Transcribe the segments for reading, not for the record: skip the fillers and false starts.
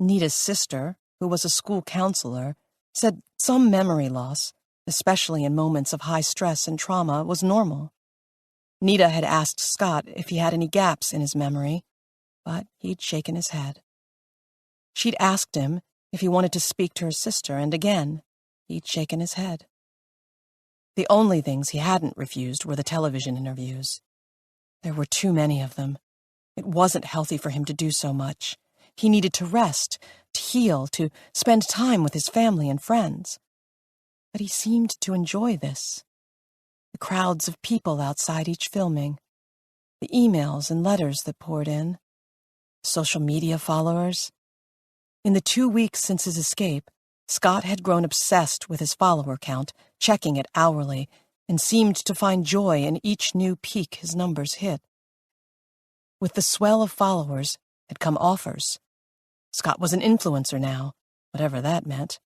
Nita's sister, who was a school counselor, said some memory loss, especially in moments of high stress and trauma, was normal. Nita had asked Scott if he had any gaps in his memory, but he'd shaken his head. She'd asked him if he wanted to speak to her sister, and again, he'd shaken his head. The only things he hadn't refused were the television interviews. There were too many of them. It wasn't healthy for him to do so much. He needed to rest, to heal, to spend time with his family and friends. But he seemed to enjoy this. The crowds of people outside each filming, the emails and letters that poured in, social media followers. In the 2 weeks since his escape, Scott had grown obsessed with his follower count, checking it hourly, and seemed to find joy in each new peak his numbers hit. With the swell of followers had come offers. Scott was an influencer now, whatever that meant.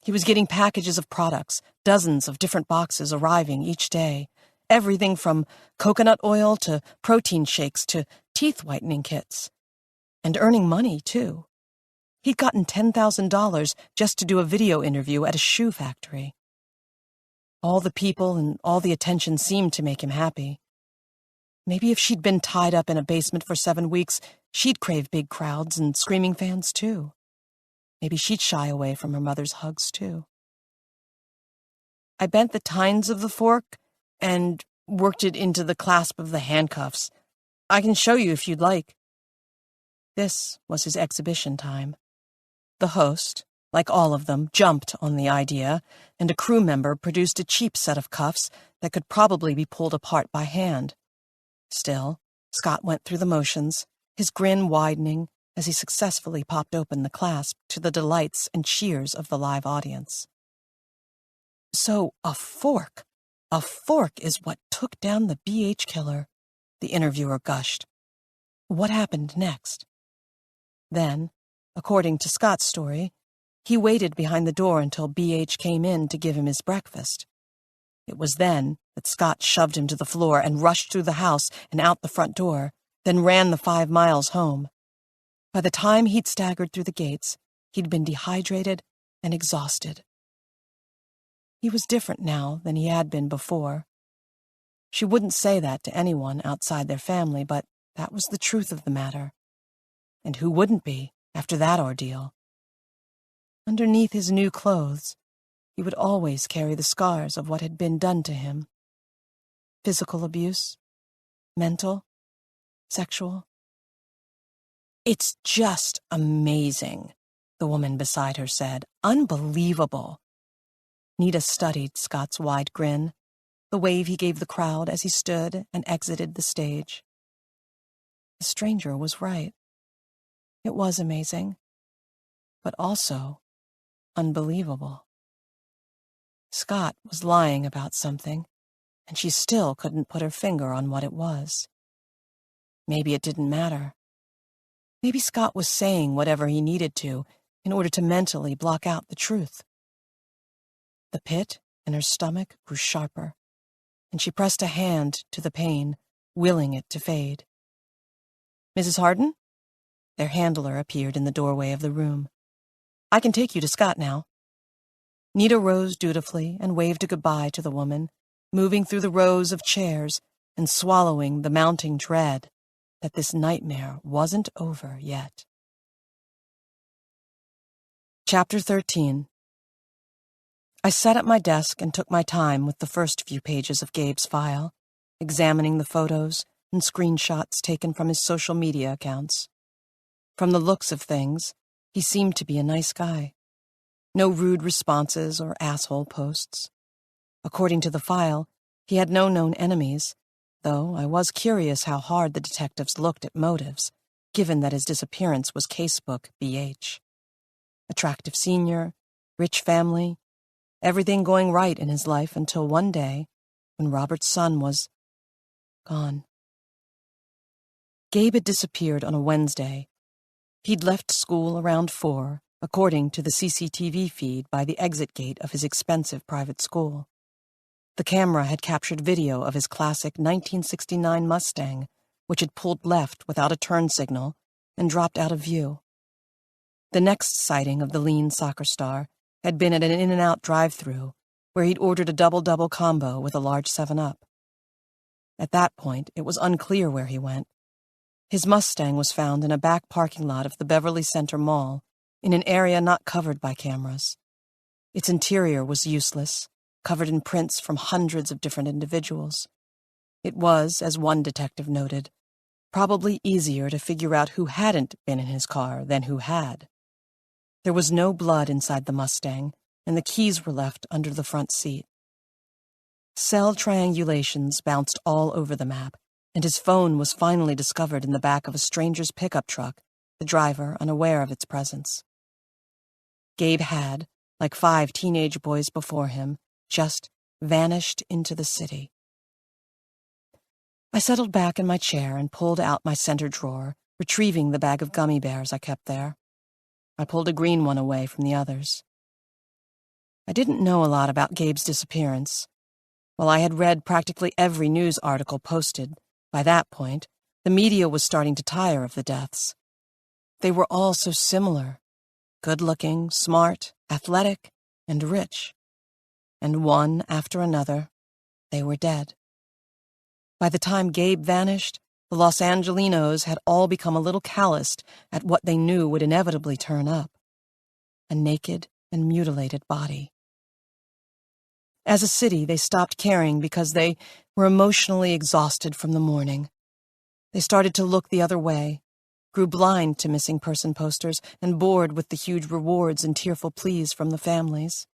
He was getting packages of products, dozens of different boxes arriving each day, everything from coconut oil to protein shakes to teeth whitening kits. And earning money, too. He'd gotten $10,000 just to do a video interview at a shoe factory. All the people and all the attention seemed to make him happy. Maybe if she'd been tied up in a basement for 7 weeks, she'd crave big crowds and screaming fans, too. Maybe she'd shy away from her mother's hugs, too. I bent the tines of the fork and worked it into the clasp of the handcuffs. I can show you if you'd like. This was his exhibition time. The host, like all of them, jumped on the idea, and a crew member produced a cheap set of cuffs that could probably be pulled apart by hand. Still, Scott went through the motions, his grin widening as he successfully popped open the clasp to the delights and cheers of the live audience. So, a fork is what took down the BH killer, the interviewer gushed. What happened next? Then, according to Scott's story, he waited behind the door until BH came in to give him his breakfast. It was then that Scott shoved him to the floor and rushed through the house and out the front door, then ran the 5 miles home. By the time he'd staggered through the gates, he'd been dehydrated and exhausted. He was different now than he had been before. She wouldn't say that to anyone outside their family, but that was the truth of the matter. And who wouldn't be after that ordeal? Underneath his new clothes, he would always carry the scars of what had been done to him. Physical abuse, mental, sexual. It's just amazing, the woman beside her said. Unbelievable. Nita studied Scott's wide grin, the wave he gave the crowd as he stood and exited the stage. The stranger was right. It was amazing, but also unbelievable. Scott was lying about something, and she still couldn't put her finger on what it was. Maybe it didn't matter. Maybe Scott was saying whatever he needed to in order to mentally block out the truth. The pit in her stomach grew sharper, and she pressed a hand to the pain, willing it to fade. Mrs. Harden? Their handler appeared in the doorway of the room. I can take you to Scott now. Nita rose dutifully and waved a goodbye to the woman, moving through the rows of chairs and swallowing the mounting dread that this nightmare wasn't over yet. Chapter 13. I sat at my desk and took my time with the first few pages of Gabe's file, examining the photos and screenshots taken from his social media accounts. From the looks of things, he seemed to be a nice guy. No rude responses or asshole posts. According to the file, he had no known enemies, though I was curious how hard the detectives looked at motives, given that his disappearance was casebook BH. Attractive senior, rich family, everything going right in his life until one day when Robert's son was gone. Gabe had disappeared on a Wednesday. He'd left school around 4, according to the CCTV feed by the exit gate of his expensive private school. The camera had captured video of his classic 1969 Mustang, which had pulled left without a turn signal and dropped out of view. The next sighting of the lean soccer star had been at an In-N-Out drive-thru, where he'd ordered a double-double combo with a large 7-Up. At that point, it was unclear where he went. His Mustang was found in a back parking lot of the Beverly Center Mall, in an area not covered by cameras. Its interior was useless, covered in prints from hundreds of different individuals. It was, as one detective noted, probably easier to figure out who hadn't been in his car than who had. There was no blood inside the Mustang, and the keys were left under the front seat. Cell triangulations bounced all over the map, and his phone was finally discovered in the back of a stranger's pickup truck, the driver unaware of its presence. Gabe had, like 5 teenage boys before him, just vanished into the city. I settled back in my chair and pulled out my center drawer, retrieving the bag of gummy bears I kept there. I pulled a green one away from the others. I didn't know a lot about Gabe's disappearance. While I had read practically every news article posted, by that point, the media was starting to tire of the deaths. They were all so similar: good-looking, smart, athletic, and rich. And one after another, they were dead. By the time Gabe vanished, the Los Angelinos had all become a little calloused at what they knew would inevitably turn up: a naked and mutilated body. As a city, they stopped caring because they were emotionally exhausted from the mourning. They started to look the other way, grew blind to missing person posters, and bored with the huge rewards and tearful pleas from the families.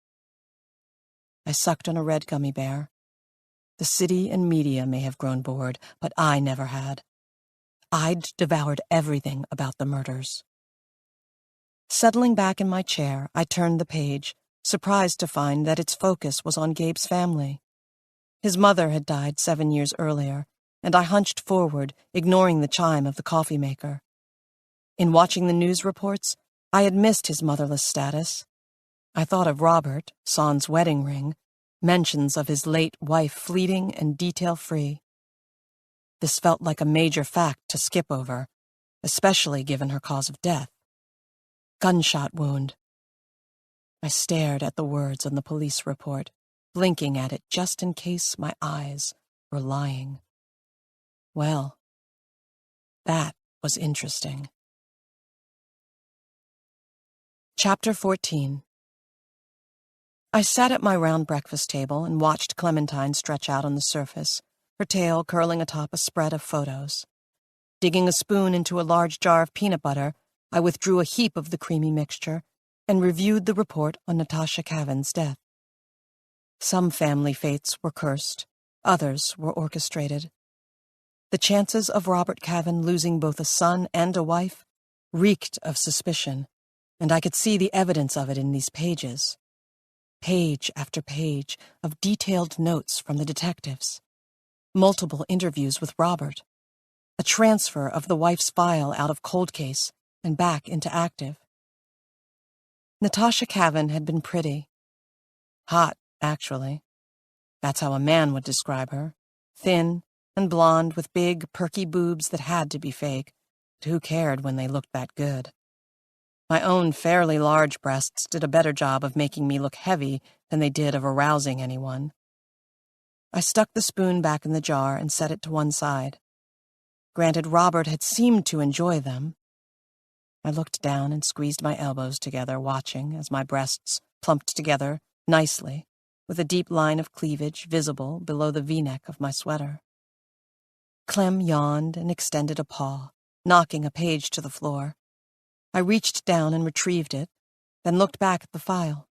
I sucked on a red gummy bear. The city and media may have grown bored, but I never had. I'd devoured everything about the murders. Settling back in my chair, I turned the page, surprised to find that its focus was on Gabe's family. His mother had died 7 years earlier, and I hunched forward, ignoring the chime of the coffee maker. In watching the news reports, I had missed his motherless status. I thought of Robert, Son's wedding ring, mentions of his late wife fleeting and detail-free. This felt like a major fact to skip over, especially given her cause of death. Gunshot wound. I stared at the words on the police report, blinking at it just in case my eyes were lying. Well, that was interesting. Chapter 14. I sat at my round breakfast table and watched Clementine stretch out on the surface, her tail curling atop a spread of photos. Digging a spoon into a large jar of peanut butter, I withdrew a heap of the creamy mixture and reviewed the report on Natasha Kavin's death. Some family fates were cursed, others were orchestrated. The chances of Robert Kavin losing both a son and a wife reeked of suspicion, and I could see the evidence of it in these pages. Page after page of detailed notes from the detectives. Multiple interviews with Robert. A transfer of the wife's file out of cold case and back into active. Natasha Kavin had been pretty. Hot, actually. That's how a man would describe her. Thin and blonde with big, perky boobs that had to be fake, but who cared when they looked that good? My own fairly large breasts did a better job of making me look heavy than they did of arousing anyone. I stuck the spoon back in the jar and set it to one side. Granted, Robert had seemed to enjoy them. I looked down and squeezed my elbows together, watching as my breasts plumped together nicely, with a deep line of cleavage visible below the V-neck of my sweater. Clem yawned and extended a paw, knocking a page to the floor. I reached down and retrieved it, then looked back at the file.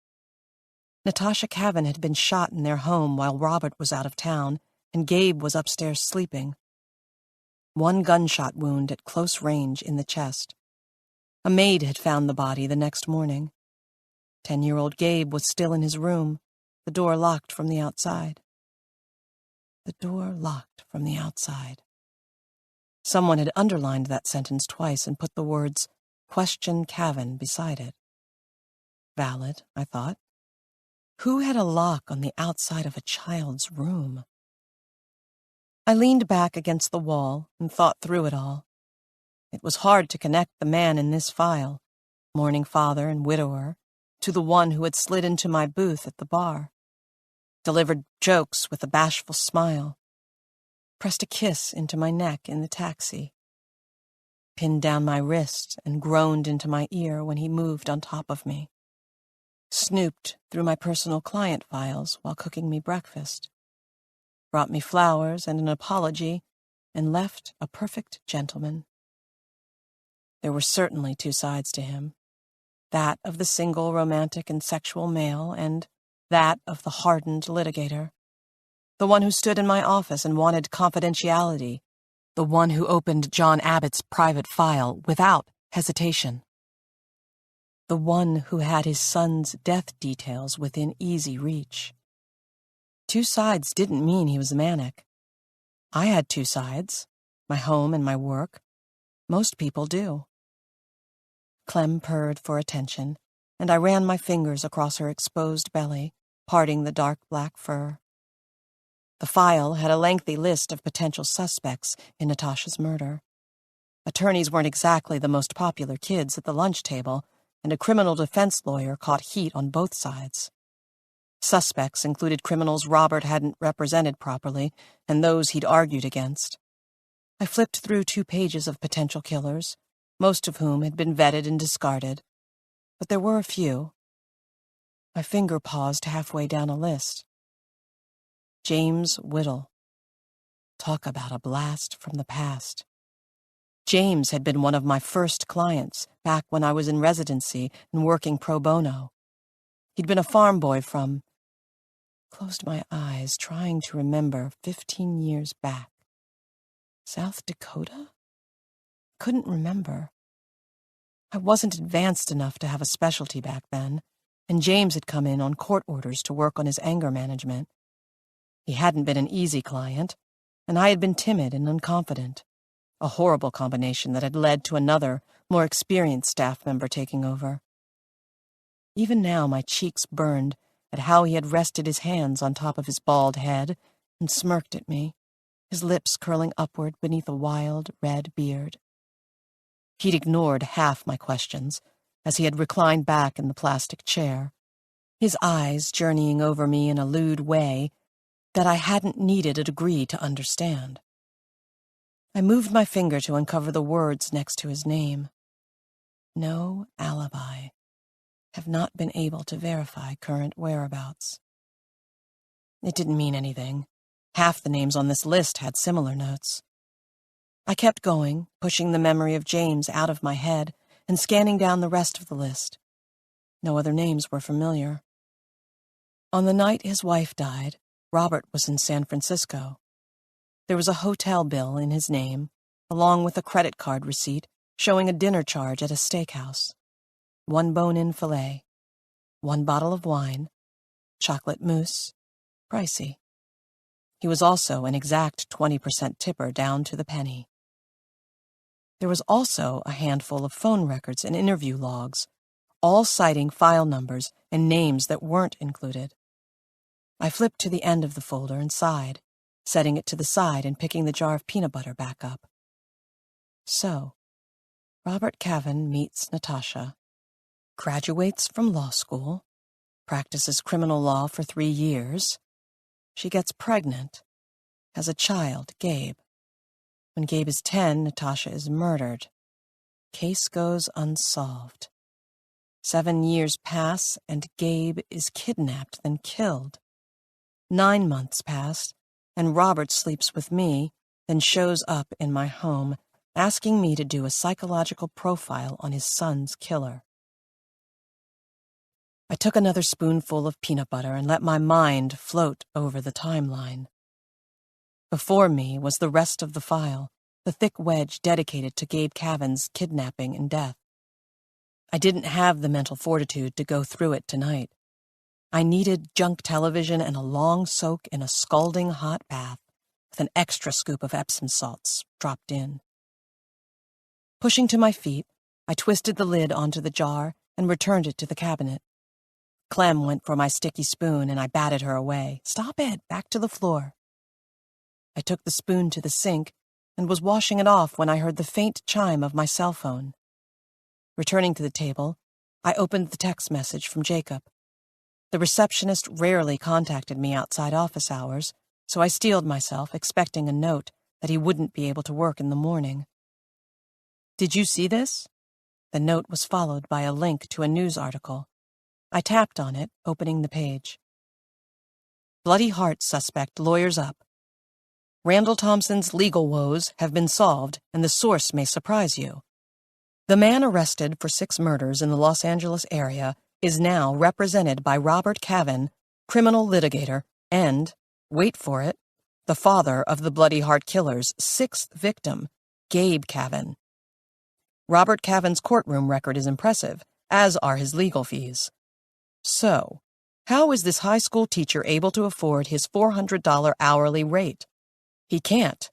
Natasha Kavin had been shot in their home while Robert was out of town, and Gabe was upstairs sleeping. One gunshot wound at close range in the chest. A maid had found the body the next morning. 10-year-old Gabe was still in his room, the door locked from the outside. The door locked from the outside. Someone had underlined that sentence twice and put the words, "Question Kavin," beside it. Valid, I thought. Who had a lock on the outside of a child's room? I leaned back against the wall and thought through it all. It was hard to connect the man in this file, mourning father and widower, to the one who had slid into my booth at the bar, delivered jokes with a bashful smile, pressed a kiss into my neck in the taxi, pinned down my wrist and groaned into my ear when he moved on top of me, snooped through my personal client files while cooking me breakfast, brought me flowers and an apology, and left a perfect gentleman. There were certainly two sides to him, that of the single romantic and sexual male, and that of the hardened litigator, the one who stood in my office and wanted confidentiality, the one who opened John Abbott's private file without hesitation, the one who had his son's death details within easy reach. Two sides didn't mean he was manic. I had two sides, my home and my work. Most people do. Clem purred for attention, and I ran my fingers across her exposed belly, parting the dark black fur. The file had a lengthy list of potential suspects in Natasha's murder. Attorneys weren't exactly the most popular kids at the lunch table, and a criminal defense lawyer caught heat on both sides. Suspects included criminals Robert hadn't represented properly and those he'd argued against. I flipped through 2 pages of potential killers, most of whom had been vetted and discarded, but there were a few. My finger paused halfway down a list. James Whittle. Talk about a blast from the past. James had been one of my first clients back when I was in residency and working pro bono. He'd been a farm boy from... Closed my eyes, trying to remember 15 years back. South Dakota? Couldn't remember. I wasn't advanced enough to have a specialty back then, and James had come in on court orders to work on his anger management. He hadn't been an easy client, and I had been timid and unconfident, a horrible combination that had led to another, more experienced staff member taking over. Even now my cheeks burned at how he had rested his hands on top of his bald head and smirked at me, his lips curling upward beneath a wild, red beard. He'd ignored half my questions as he had reclined back in the plastic chair, his eyes journeying over me in a lewd way that I hadn't needed a degree to understand. I moved my finger to uncover the words next to his name. No alibi. Have not been able to verify current whereabouts. It didn't mean anything. Half the names on this list had similar notes. I kept going, pushing the memory of James out of my head and scanning down the rest of the list. No other names were familiar. On the night his wife died, Robert was in San Francisco. There was a hotel bill in his name, along with a credit card receipt showing a dinner charge at a steakhouse. 1 bone-in filet, 1 bottle of wine, chocolate mousse, pricey. He was also an exact 20% tipper down to the penny. There was also a handful of phone records and interview logs, all citing file numbers and names that weren't included. I flipped to the end of the folder and sighed, setting it to the side and picking the jar of peanut butter back up. So, Robert Kavin meets Natasha, graduates from law school, practices criminal law for 3 years. She gets pregnant, has a child, Gabe. When Gabe is 10, Natasha is murdered. Case goes unsolved. 7 years pass, and Gabe is kidnapped, then killed. 9 months pass, and Robert sleeps with me, then shows up in my home, asking me to do a psychological profile on his son's killer. I took another spoonful of peanut butter and let my mind float over the timeline. Before me was the rest of the file, the thick wedge dedicated to Gabe Kavin's kidnapping and death. I didn't have the mental fortitude to go through it tonight. I needed junk television and a long soak in a scalding hot bath with an extra scoop of Epsom salts dropped in. Pushing to my feet, I twisted the lid onto the jar and returned it to the cabinet. Clem went for my sticky spoon and I batted her away. Stop it! Back to the floor. I took the spoon to the sink and was washing it off when I heard the faint chime of my cell phone. Returning to the table, I opened the text message from Jacob. The receptionist rarely contacted me outside office hours, so I steeled myself, expecting a note that he wouldn't be able to work in the morning. "Did you see this?" The note was followed by a link to a news article. I tapped on it, opening the page. Bloody heart suspect lawyers up. Randall Thompson's legal woes have been solved, and the source may surprise you. The man arrested for 6 murders in the Los Angeles area is now represented by Robert Kavin, criminal litigator, and, wait for it, the father of the Bloody Heart Killer's 6th victim, Gabe Kavin. Robert Kavin's courtroom record is impressive, as are his legal fees. So, how is this high school teacher able to afford his $400 hourly rate? He can't,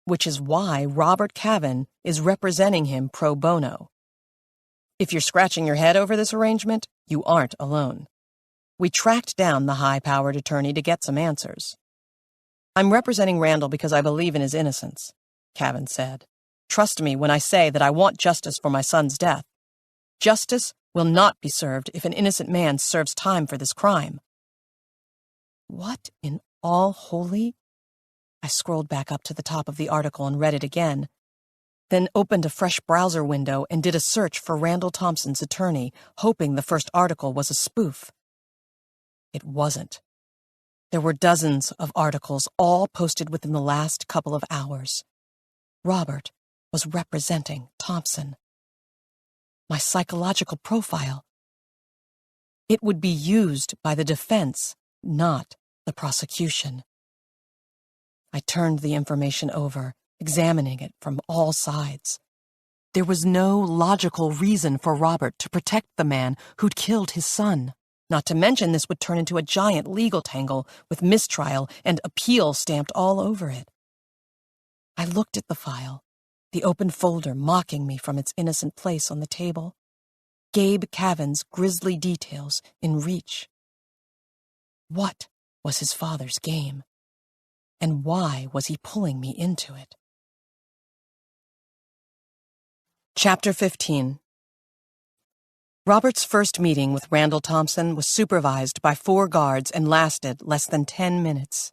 which is why Robert Kavin is representing him pro bono. If you're scratching your head over this arrangement, you aren't alone. We tracked down the high-powered attorney to get some answers. "I'm representing Randall because I believe in his innocence," Kavin said. "Trust me when I say that I want justice for my son's death. Justice will not be served if an innocent man serves time for this crime." What in all holy? I scrolled back up to the top of the article and read it again, then opened a fresh browser window and did a search for Randall Thompson's attorney, hoping the first article was a spoof. It wasn't. There were dozens of articles, all posted within the last couple of hours. Robert was representing Thompson. My psychological profile. It would be used by the defense, not the prosecution. I turned the information over, examining it from all sides. There was no logical reason for Robert to protect the man who'd killed his son. Not to mention this would turn into a giant legal tangle with mistrial and appeal stamped all over it. I looked at the file, the open folder mocking me from its innocent place on the table. Gabe Kavin's grisly details in reach. What was his father's game? And why was he pulling me into it? Chapter 15. Robert's first meeting with Randall Thompson was supervised by 4 guards and lasted less than 10 minutes.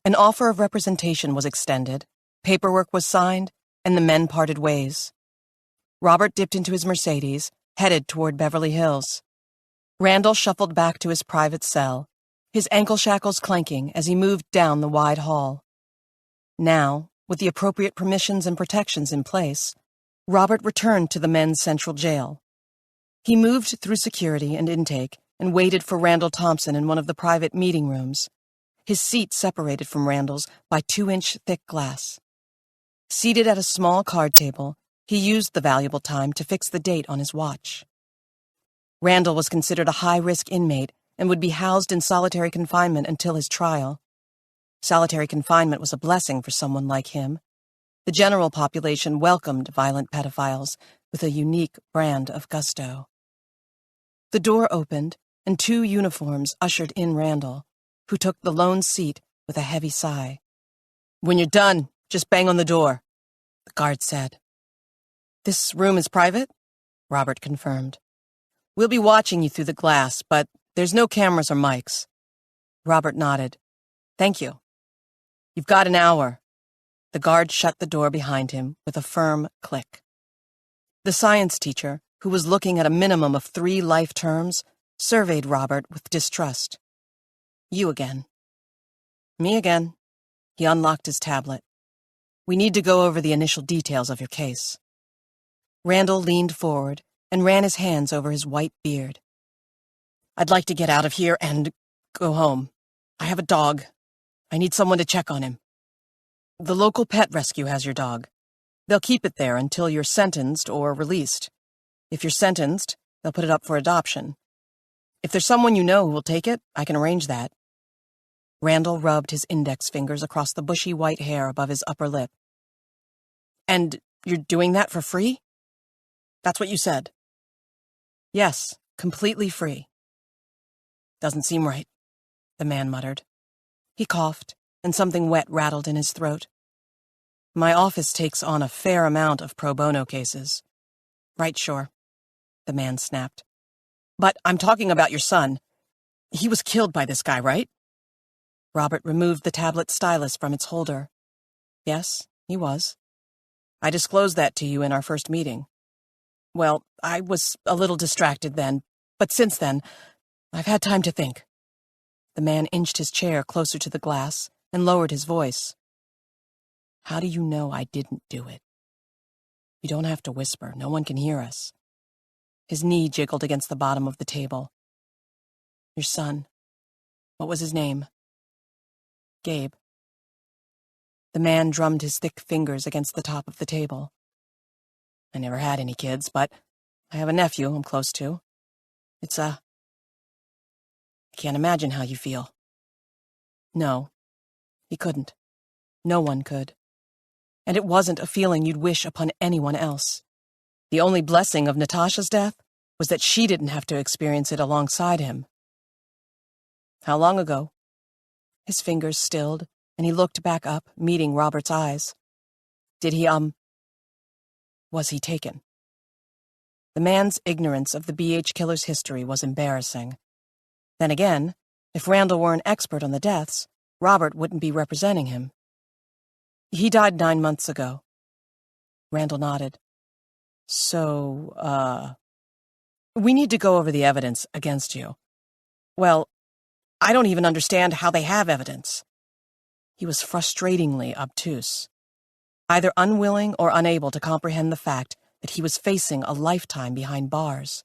An offer of representation was extended, paperwork was signed, and the men parted ways. Robert dipped into his Mercedes, headed toward Beverly Hills. Randall shuffled back to his private cell, his ankle shackles clanking as he moved down the wide hall. Now, with the appropriate permissions and protections in place, Robert returned to the men's central jail. He moved through security and intake and waited for Randall Thompson in one of the private meeting rooms, his seat separated from Randall's by 2-inch thick glass. Seated at a small card table, he used the valuable time to fix the date on his watch. Randall was considered a high-risk inmate and would be housed in solitary confinement until his trial. Solitary confinement was a blessing for someone like him. The general population welcomed violent pedophiles with a unique brand of gusto. The door opened, and 2 uniforms ushered in Randall, who took the lone seat with a heavy sigh. "When you're done, just bang on the door," the guard said. "This room is private?" Robert confirmed. "We'll be watching you through the glass, but there's no cameras or mics." Robert nodded. "Thank you." "You've got an hour." The guard shut the door behind him with a firm click. The science teacher, who was looking at a minimum of 3 life terms, surveyed Robert with distrust. "You again." "Me again." He unlocked his tablet. "We need to go over the initial details of your case." Randall leaned forward and ran his hands over his white beard. "I'd like to get out of here and go home. I have a dog. I need someone to check on him. The local pet rescue has your dog. They'll keep it there until you're sentenced or released. If you're sentenced, they'll put it up for adoption. If there's someone you know who will take it, I can arrange that." Randall rubbed his index fingers across the bushy white hair above his upper lip. "And you're doing that for free?" "That's what you said." "Yes, completely free." "Doesn't seem right," the man muttered. He coughed, and something wet rattled in his throat. "My office takes on a fair amount of pro bono cases." "Right, sure," the man snapped. But I'm talking about your son. He was killed by this guy, right? Robert removed the tablet stylus from its holder. Yes, he was. I disclosed that to you in our first meeting. Well, I was a little distracted then, but since then, I've had time to think. The man inched his chair closer to the glass and lowered his voice. How do you know I didn't do it? You don't have to whisper. No one can hear us. His knee jiggled against the bottom of the table. Your son. What was his name? Gabe. The man drummed his thick fingers against the top of the table. I never had any kids, but I have a nephew I'm close to. I can't imagine how you feel. No, he couldn't. No one could. And it wasn't a feeling you'd wish upon anyone else. The only blessing of Natasha's death was that she didn't have to experience it alongside him. How long ago? His fingers stilled, and he looked back up, meeting Robert's eyes. Did he, was he taken? The man's ignorance of the BH killer's history was embarrassing. Then again, if Randall were an expert on the deaths, Robert wouldn't be representing him. He died 9 months ago. Randall nodded. So, we need to go over the evidence against you. Well, I don't even understand how they have evidence. He was frustratingly obtuse, either unwilling or unable to comprehend the fact that he was facing a lifetime behind bars.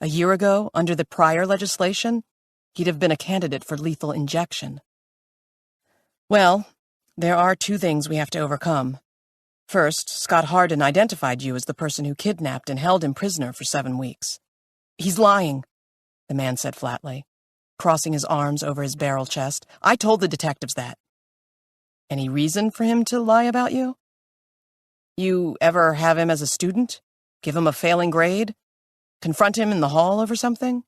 A year ago, under the prior legislation, he'd have been a candidate for lethal injection. Well, there are 2 things we have to overcome. First, Scott Hardin identified you as the person who kidnapped and held him prisoner for 7 weeks. He's lying, the man said flatly, crossing his arms over his barrel chest. I told the detectives that. Any reason for him to lie about you? You ever have him as a student? Give him a failing grade? Confront him in the hall over something?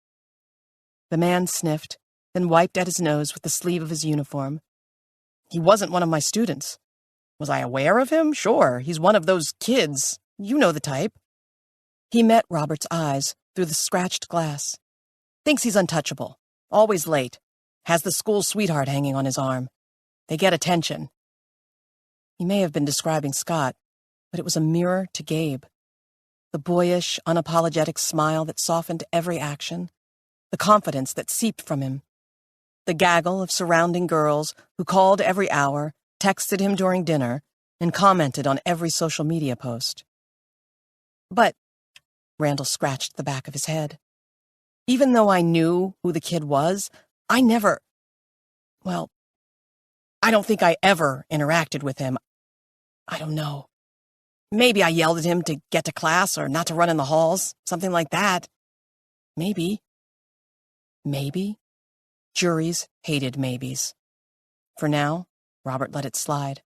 The man sniffed, then wiped at his nose with the sleeve of his uniform. He wasn't one of my students. Was I aware of him? Sure, he's one of those kids. You know the type. He met Robert's eyes through the scratched glass. Thinks he's untouchable. Always late. Has the school sweetheart hanging on his arm. They get attention. He may have been describing Scott, but it was a mirror to Gabe. The boyish, unapologetic smile that softened every action. The confidence that seeped from him. The gaggle of surrounding girls who called every hour, texted him during dinner, and commented on every social media post. But, Randall scratched the back of his head. Even though I knew who the kid was, I don't think I ever interacted with him. I don't know. Maybe I yelled at him to get to class or not to run in the halls, something like that. Maybe. Maybe. Juries hated maybes. For now, Robert let it slide.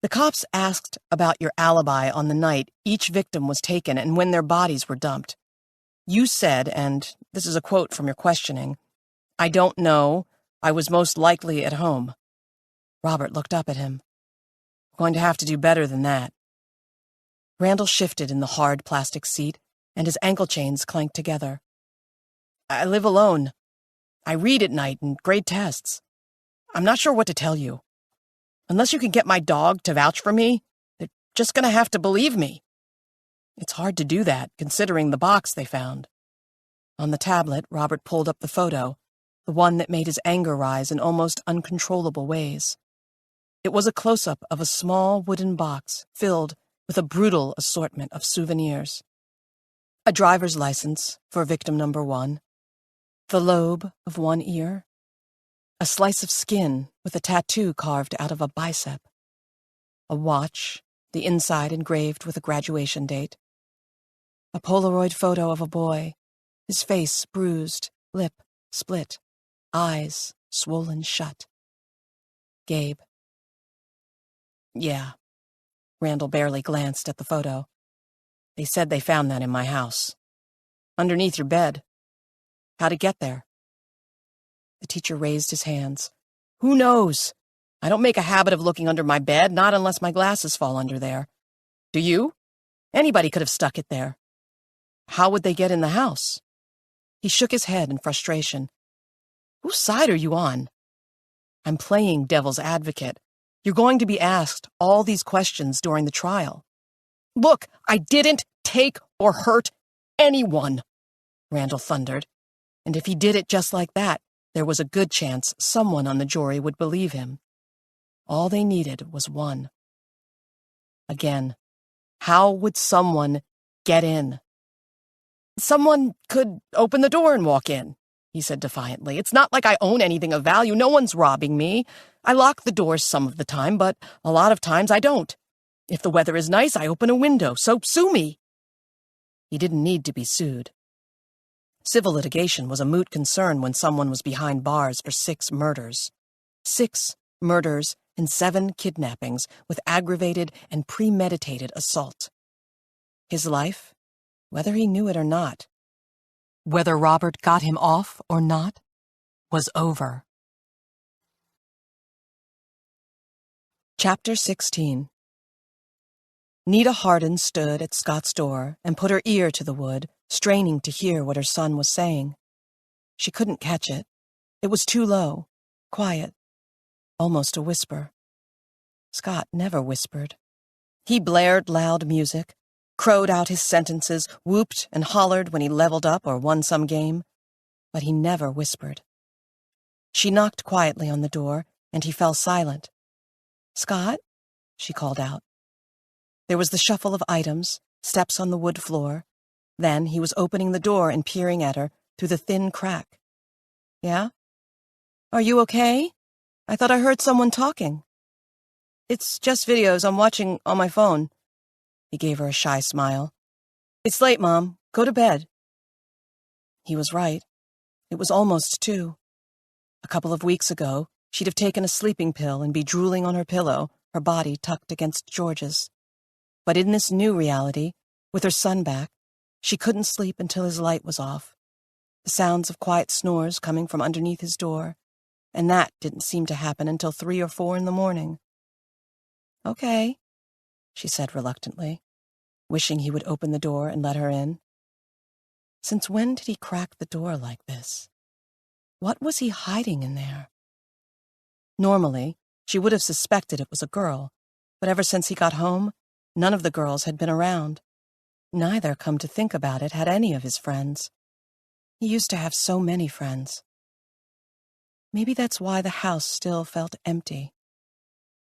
The cops asked about your alibi on the night each victim was taken and when their bodies were dumped. You said, and this is a quote from your questioning, "I don't know. I was most likely at home." Robert looked up at him. "We're going to have to do better than that." Randall shifted in the hard plastic seat, and his ankle chains clanked together. "I live alone. I read at night and grade tests. I'm not sure what to tell you. Unless you can get my dog to vouch for me, they're just going to have to believe me." It's hard to do that, considering the box they found. On the tablet, Robert pulled up the photo, the one that made his anger rise in almost uncontrollable ways. It was a close-up of a small wooden box filled with a brutal assortment of souvenirs. A driver's license for victim number 1, the lobe of one ear, a slice of skin with a tattoo carved out of a bicep, a watch, the inside engraved with a graduation date, a Polaroid photo of a boy, his face bruised, lip split, eyes swollen shut. Gabe. Yeah. Randall barely glanced at the photo. They said they found that in my house. Underneath your bed. How'd it get there? The teacher raised his hands. Who knows? I don't make a habit of looking under my bed, not unless my glasses fall under there. Do you? Anybody could have stuck it there. how would they get in the house? He shook his head in frustration. Whose side are you on? I'm playing devil's advocate. You're going to be asked all these questions during the trial. Look, I didn't take or hurt anyone, Randall thundered. And if he did it just like that, there was a good chance someone on the jury would believe him. All they needed was one. Again, how would someone get in? Someone could open the door and walk in, he said defiantly. It's not like I own anything of value. No one's robbing me. I lock the doors some of the time, but a lot of times I don't. If the weather is nice, I open a window, so sue me. He didn't need to be sued. Civil litigation was a moot concern when someone was behind bars for 6 murders. 6 murders and 7 kidnappings with aggravated and premeditated assault. His life, whether he knew it or not, whether Robert got him off or not, was over. Chapter 16. Nita Hardin stood at Scott's door and put her ear to the wood, straining to hear what her son was saying. She couldn't catch it. It was too low, quiet, almost a whisper. Scott never whispered. He blared loud music, crowed out his sentences, whooped and hollered when he leveled up or won some game, but he never whispered. She knocked quietly on the door, and he fell silent. Scott? She called out. There was the shuffle of items, steps on the wood floor. Then he was opening the door and peering at her through the thin crack. Yeah? Are you okay? I thought I heard someone talking. It's just videos I'm watching on my phone. He gave her a shy smile. It's late, Mom. Go to bed. He was right. It was almost 2. A couple of weeks ago, she'd have taken a sleeping pill and be drooling on her pillow, her body tucked against George's. But in this new reality, with her son back, she couldn't sleep until his light was off. The sounds of quiet snores coming from underneath his door, and that didn't seem to happen until 3 or 4 in the morning. Okay, she said reluctantly, wishing he would open the door and let her in. Since when did he crack the door like this? What was he hiding in there? Normally, she would have suspected it was a girl, but ever since he got home, none of the girls had been around. Neither, come to think about it, had any of his friends. He used to have so many friends. Maybe that's why the house still felt empty.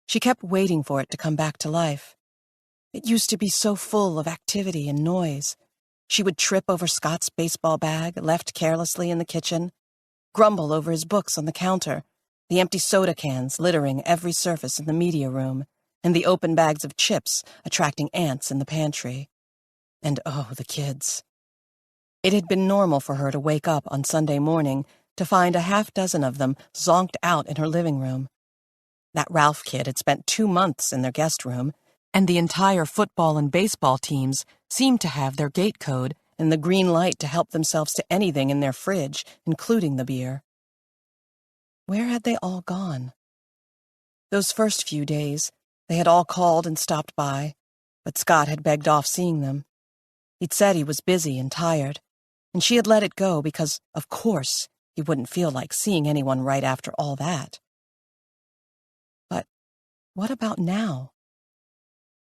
She kept waiting for it to come back to life. It used to be so full of activity and noise. She would trip over Scott's baseball bag, left carelessly in the kitchen, grumble over his books on the counter, the empty soda cans littering every surface in the media room, and the open bags of chips attracting ants in the pantry. And oh, the kids. It had been normal for her to wake up on Sunday morning to find a half-dozen of them zonked out in her living room. That Ralph kid had spent 2 months in their guest room, and the entire football and baseball teams seemed to have their gate code and the green light to help themselves to anything in their fridge, including the beer. Where had they all gone? Those first few days, they had all called and stopped by, but Scott had begged off seeing them. He'd said he was busy and tired, and she had let it go because, of course, he wouldn't feel like seeing anyone right after all that. But what about now?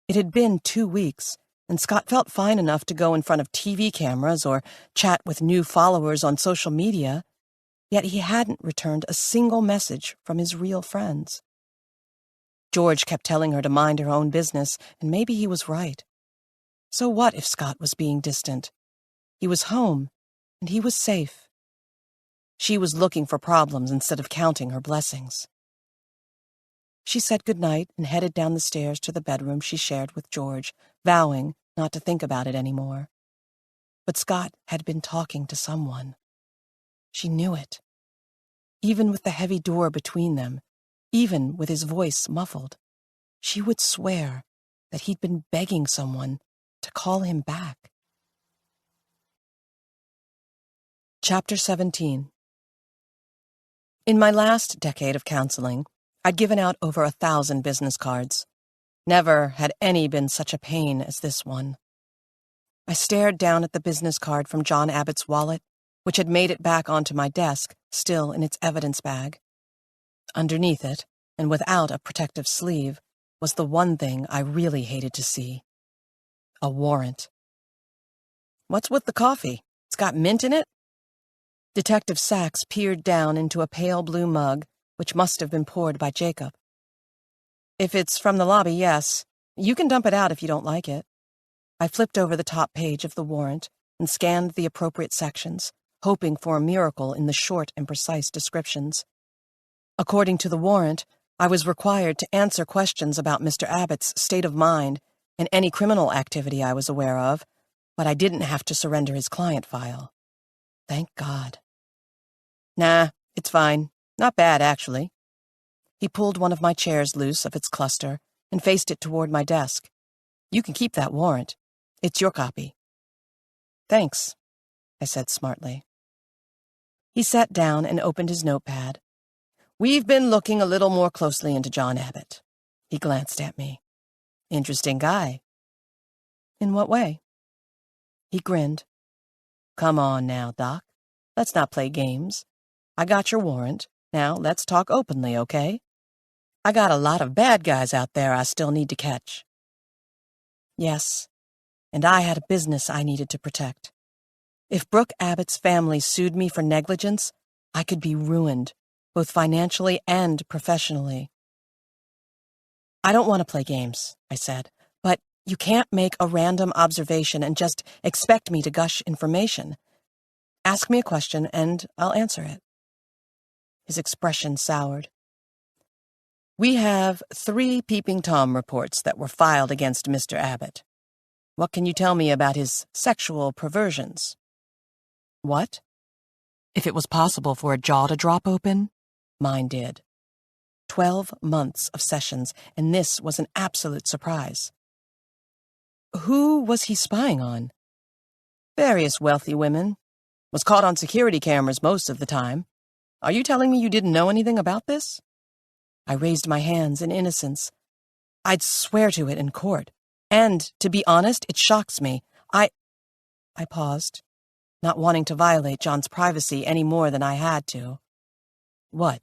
It had been 2 weeks, and Scott felt fine enough to go in front of TV cameras or chat with new followers on social media, yet he hadn't returned a single message from his real friends. George kept telling her to mind her own business, and maybe he was right. So what if Scott was being distant? He was home, and he was safe. She was looking for problems instead of counting her blessings. She said goodnight and headed down the stairs to the bedroom she shared with George, vowing not to think about it anymore. But Scott had been talking to someone. She knew it. Even with the heavy door between them, even with his voice muffled, she would swear that he'd been begging someone to call him back. Chapter 17. In my last decade of counseling, I'd given out over 1,000 business cards. Never had any been such a pain as this one. I stared down at the business card from John Abbott's wallet, which had made it back onto my desk, still in its evidence bag. Underneath it, and without a protective sleeve, was the one thing I really hated to see. A warrant. "What's with the coffee? It's got mint in it?" Detective Sachs peered down into a pale blue mug, which must have been poured by Jacob. "If it's from the lobby, yes. You can dump it out if you don't like it." I flipped over the top page of the warrant and scanned the appropriate sections, hoping for a miracle in the short and precise descriptions. According to the warrant, I was required to answer questions about Mr. Abbott's state of mind and any criminal activity I was aware of, but I didn't have to surrender his client file. Thank God. "Nah, it's fine. Not bad, actually." He pulled one of my chairs loose of its cluster and faced it toward my desk. "You can keep that warrant. It's your copy." "Thanks," I said smartly. He sat down and opened his notepad. "We've been looking a little more closely into John Abbott." He glanced at me. "Interesting guy." "In what way?" He grinned. "Come on now, Doc. Let's not play games. I got your warrant. Now let's talk openly, okay? I got a lot of bad guys out there I still need to catch." Yes, and I had a business I needed to protect. If Brooke Abbott's family sued me for negligence, I could be ruined, both financially and professionally. "I don't want to play games," I said, "but you can't make a random observation and just expect me to gush information. Ask me a question and I'll answer it." His expression soured. "We have 3 Peeping Tom reports that were filed against Mr. Abbott. What can you tell me about his sexual perversions?" What? If it was possible for a jaw to drop open, mine did. 12 months of sessions, and this was an absolute surprise. "Who was he spying on?" "Various wealthy women. Was caught on security cameras most of the time. Are you telling me you didn't know anything about this?" I raised my hands in innocence. I'd swear to it in court. And, to be honest, it shocks me. I paused, not wanting to violate John's privacy any more than I had to. "What?"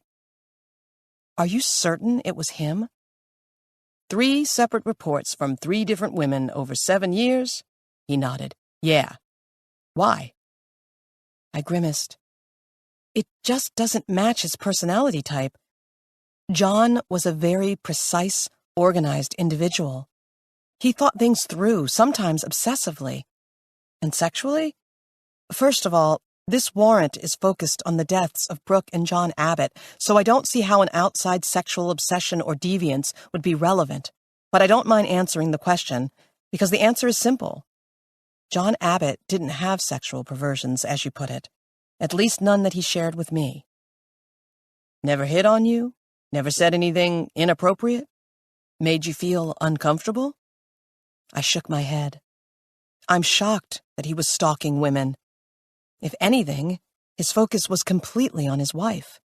"Are you certain it was him?" 3 separate reports from 3 different women over 7 years?" He nodded. "Yeah. Why?" I grimaced. It just doesn't match his personality type. John was a very precise, organized individual. He thought things through, sometimes obsessively. And sexually? First of all, this warrant is focused on the deaths of Brooke and John Abbott, so I don't see how an outside sexual obsession or deviance would be relevant. But I don't mind answering the question, because the answer is simple. John Abbott didn't have sexual perversions, as you put it. At least none that he shared with me. Never hit on you? Never said anything inappropriate? Made you feel uncomfortable? I shook my head. I'm shocked that he was stalking women. If anything, his focus was completely on his wife.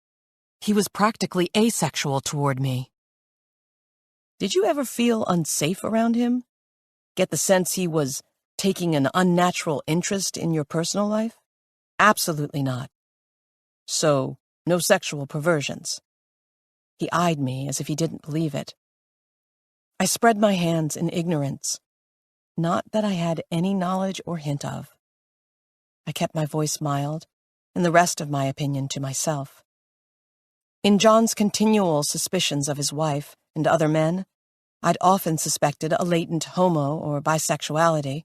He was practically asexual toward me. Did you ever feel unsafe around him? Get the sense he was taking an unnatural interest in your personal life? Absolutely not. So, no sexual perversions. He eyed me as if he didn't believe it. I spread my hands in ignorance. Not that I had any knowledge or hint of. I kept my voice mild, and the rest of my opinion to myself. In John's continual suspicions of his wife and other men, I'd often suspected a latent homo or bisexuality,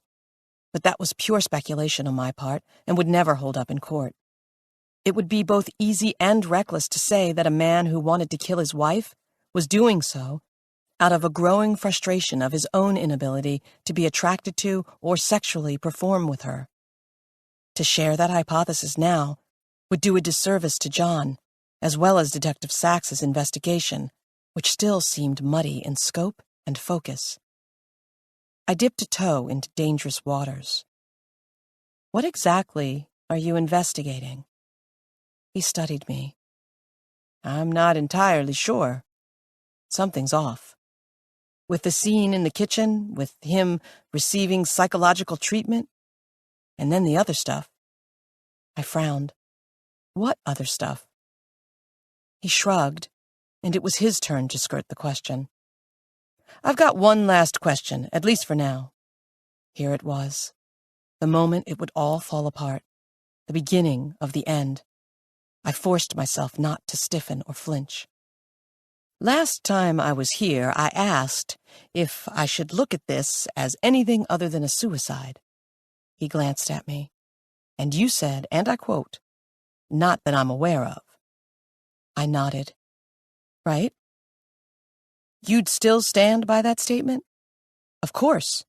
but that was pure speculation on my part and would never hold up in court. It would be both easy and reckless to say that a man who wanted to kill his wife was doing so out of a growing frustration of his own inability to be attracted to or sexually perform with her. To share that hypothesis now would do a disservice to John, as well as Detective Sachs's investigation, which still seemed muddy in scope and focus. I dipped a toe into dangerous waters. What exactly are you investigating? He studied me. I'm not entirely sure. Something's off. With the scene in the kitchen, with him receiving psychological treatment, And then the other stuff. I frowned. What other stuff? He shrugged, and it was his turn to skirt the question. I've got one last question, at least for now. Here it was. The moment it would all fall apart. The beginning of the end. I forced myself not to stiffen or flinch. Last time I was here, I asked if I should look at this as anything other than a suicide. He glanced at me, and you said, and I quote, "Not that I'm aware of." I nodded. Right? You'd still stand by that statement? Of course.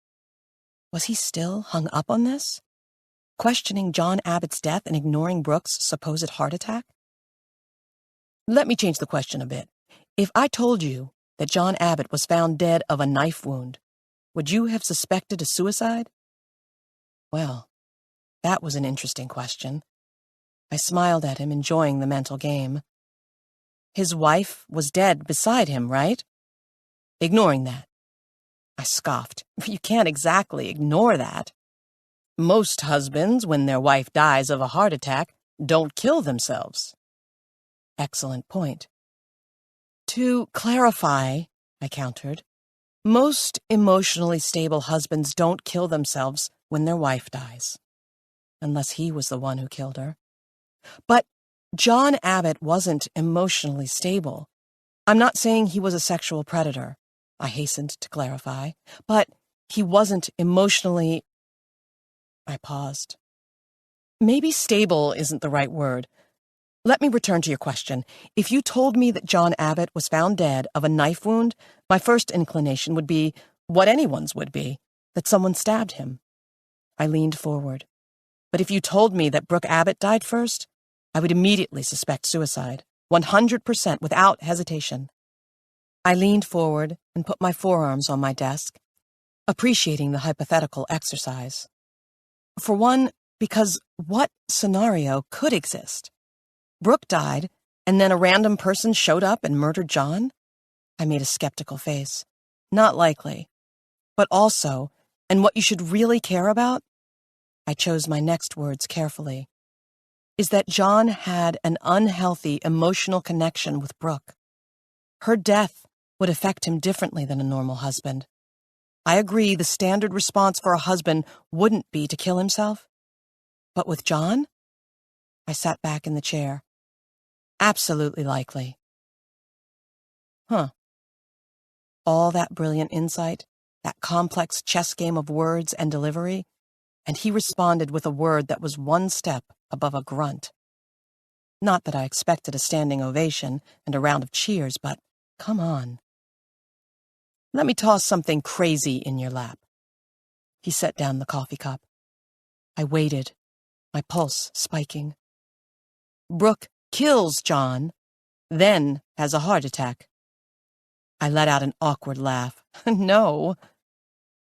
Was he still hung up on this? Questioning John Abbott's death and ignoring Brooke's supposed heart attack? Let me change the question a bit. If I told you that John Abbott was found dead of a knife wound, would you have suspected a suicide? Well, that was an interesting question. I smiled at him, enjoying the mental game. His wife was dead beside him, right? Ignoring that. I scoffed. You can't exactly ignore that. Most husbands, when their wife dies of a heart attack, don't kill themselves. Excellent point. To clarify, I countered, most emotionally stable husbands don't kill themselves when their wife dies. Unless he was the one who killed her. But John Abbott wasn't emotionally stable. I'm not saying he was a sexual predator, I hastened to clarify, but he wasn't emotionally... I paused. Maybe stable isn't the right word. Let me return to your question. If you told me that John Abbott was found dead of a knife wound, my first inclination would be what anyone's would be, that someone stabbed him. I leaned forward. But if you told me that Brooke Abbott died first, I would immediately suspect suicide, 100% without hesitation. I leaned forward and put my forearms on my desk, appreciating the hypothetical exercise. For one, because what scenario could exist? Brooke died, and then a random person showed up and murdered John? I made a skeptical face. Not likely. But also, and what you should really care about, I chose my next words carefully, is that John had an unhealthy emotional connection with Brooke. Her death would affect him differently than a normal husband. I agree the standard response for a husband wouldn't be to kill himself. But with John? I sat back in the chair. Absolutely likely. Huh. All that brilliant insight, that complex chess game of words and delivery, and he responded with a word that was one step above a grunt. Not that I expected a standing ovation and a round of cheers, but come on. Let me toss something crazy in your lap. He set down the coffee cup. I waited, my pulse spiking. Brooke kills John, then has a heart attack. I let out an awkward laugh. No.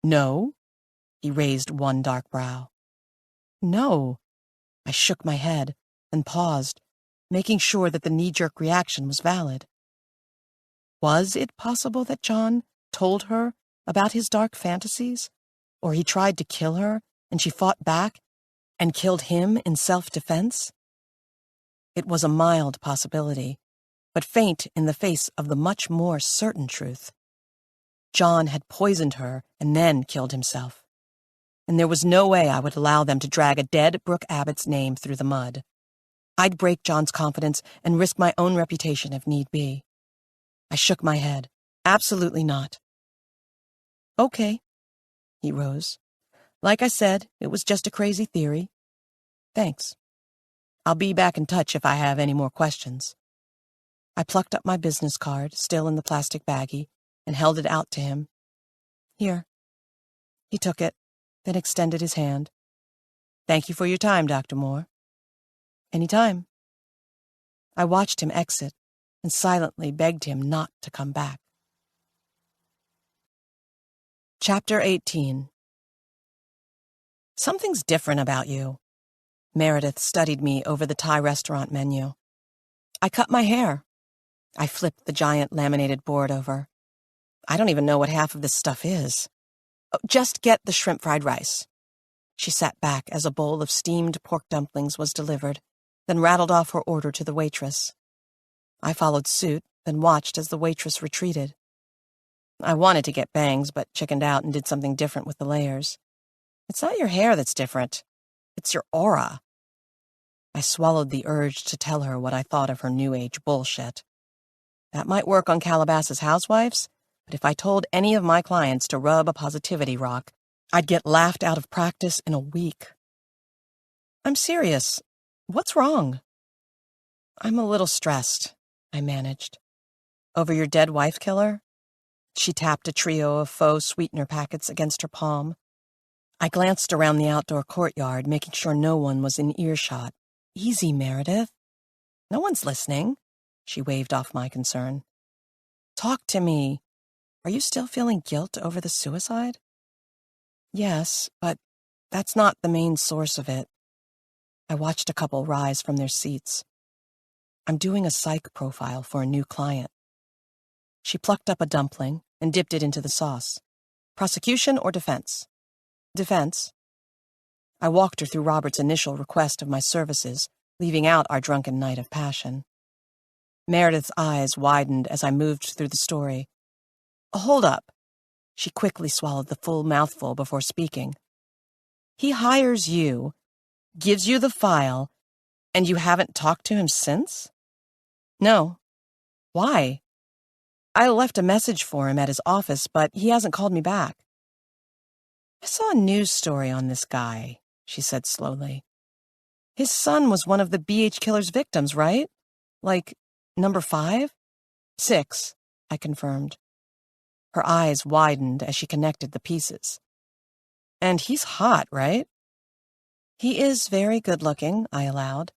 No? He raised one dark brow. No. I shook my head and paused, making sure that the knee-jerk reaction was valid. Was it possible that John told her about his dark fantasies? Or he tried to kill her and she fought back and killed him in self-defense? It was a mild possibility, but faint in the face of the much more certain truth. John had poisoned her and then killed himself. And there was no way I would allow them to drag a dead Brooke Abbott's name through the mud. I'd break John's confidence and risk my own reputation if need be. I shook my head. Absolutely not. Okay. He rose. Like I said, it was just a crazy theory. Thanks. I'll be back in touch if I have any more questions. I plucked up my business card, still in the plastic baggie, and held it out to him. Here. He took it, then extended his hand. Thank you for your time, Dr. Moore. Any time. I watched him exit and silently begged him not to come back. Chapter 18. Something's different about you. Meredith studied me over the Thai restaurant menu. I cut my hair. I flipped the giant laminated board over. I don't even know what half of this stuff is. Oh, just get the shrimp fried rice. She sat back as a bowl of steamed pork dumplings was delivered, then rattled off her order to the waitress. I followed suit, then watched as the waitress retreated. I wanted to get bangs, but chickened out and did something different with the layers. It's not your hair that's different. It's your aura. I swallowed the urge to tell her what I thought of her New Age bullshit. That might work on Calabasas housewives, but if I told any of my clients to rub a positivity rock, I'd get laughed out of practice in a week. I'm serious. What's wrong? I'm a little stressed, I managed. Over your dead wife killer? She tapped a trio of faux sweetener packets against her palm. I glanced around the outdoor courtyard, making sure no one was in earshot. Easy, Meredith. No one's listening. She waved off my concern. Talk to me. Are you still feeling guilt over the suicide? Yes, but that's not the main source of it. I watched a couple rise from their seats. I'm doing a psych profile for a new client. She plucked up a dumpling and dipped it into the sauce. Prosecution or defense? Defense. I walked her through Robert's initial request of my services, leaving out our drunken night of passion. Meredith's eyes widened as I moved through the story. Hold up. She quickly swallowed the full mouthful before speaking. He hires you, gives you the file, and you haven't talked to him since? No. Why? I left a message for him at his office, but he hasn't called me back. I saw a news story on this guy, she said slowly. His son was one of the BH killer's victims, right? Like, number 5? 6, I confirmed. Her eyes widened as she connected the pieces. And he's hot, right? He is very good-looking, I allowed.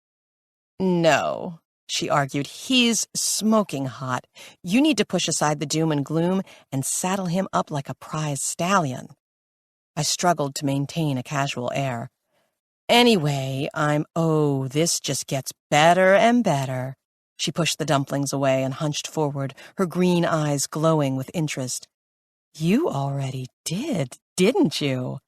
No, she argued. He's smoking hot. You need to push aside the doom and gloom and saddle him up like a prize stallion. I struggled to maintain a casual air. Anyway, this just gets better and better. She pushed the dumplings away and hunched forward, her green eyes glowing with interest. You already did, didn't you?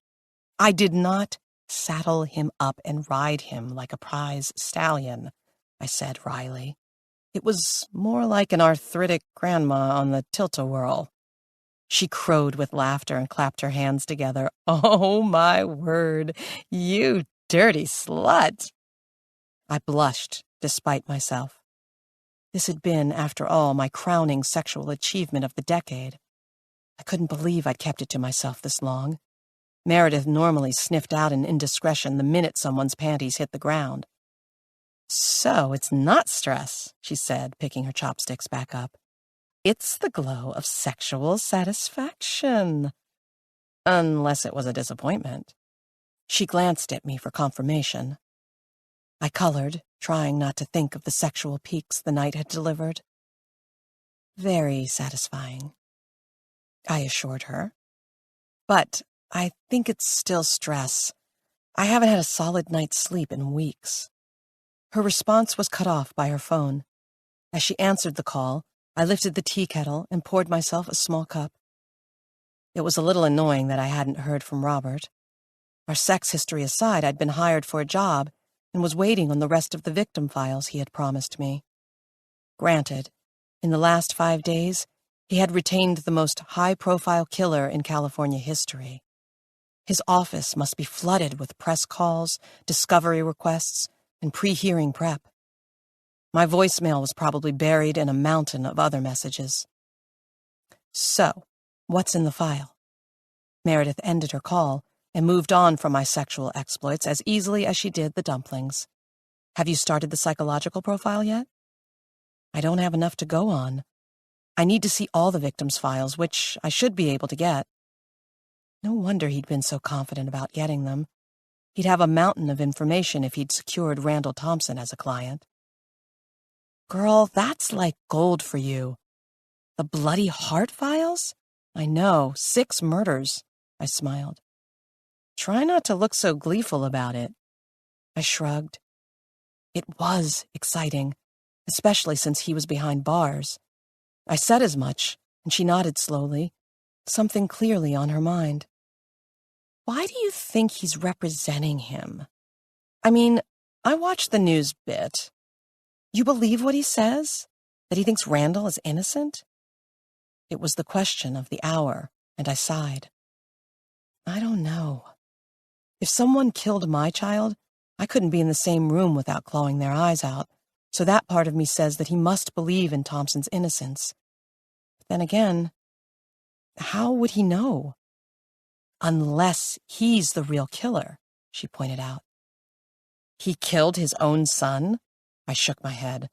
I did not saddle him up and ride him like a prize stallion, I said wryly. It was more like an arthritic grandma on the tilt-a-whirl. She crowed with laughter and clapped her hands together. Oh, my word, you dirty slut! I blushed, despite myself. This had been, after all, my crowning sexual achievement of the decade. I couldn't believe I'd kept it to myself this long. Meredith normally sniffed out an indiscretion the minute someone's panties hit the ground. So it's not stress, she said, picking her chopsticks back up. It's the glow of sexual satisfaction. Unless it was a disappointment. She glanced at me for confirmation. I colored, trying not to think of the sexual peaks the night had delivered. Very satisfying, I assured her. But I think it's still stress. I haven't had a solid night's sleep in weeks. Her response was cut off by her phone. As she answered the call, I lifted the tea kettle and poured myself a small cup. It was a little annoying that I hadn't heard from Robert. Our sex history aside, I'd been hired for a job and was waiting on the rest of the victim files he had promised me. Granted, in the last 5 days, he had retained the most high-profile killer in California history. His office must be flooded with press calls, discovery requests, and pre-hearing prep. My voicemail was probably buried in a mountain of other messages. So, what's in the file? Meredith ended her call and moved on from my sexual exploits as easily as she did the dumplings. Have you started the psychological profile yet? I don't have enough to go on. I need to see all the victims' files, which I should be able to get. No wonder he'd been so confident about getting them. He'd have a mountain of information if he'd secured Randall Thompson as a client. Girl, that's like gold for you. The bloody heart files? I know, 6 murders, I smiled. Try not to look so gleeful about it. I shrugged. It was exciting, especially since he was behind bars. I said as much, and she nodded slowly, something clearly on her mind. Why do you think he's representing him? I mean, I watched the news bit. You believe what he says? That he thinks Randall is innocent? It was the question of the hour, and I sighed. I don't know. If someone killed my child, I couldn't be in the same room without clawing their eyes out, so that part of me says that he must believe in Thompson's innocence. But then again, how would he know? Unless he's the real killer, she pointed out. He killed his own son? I shook my head.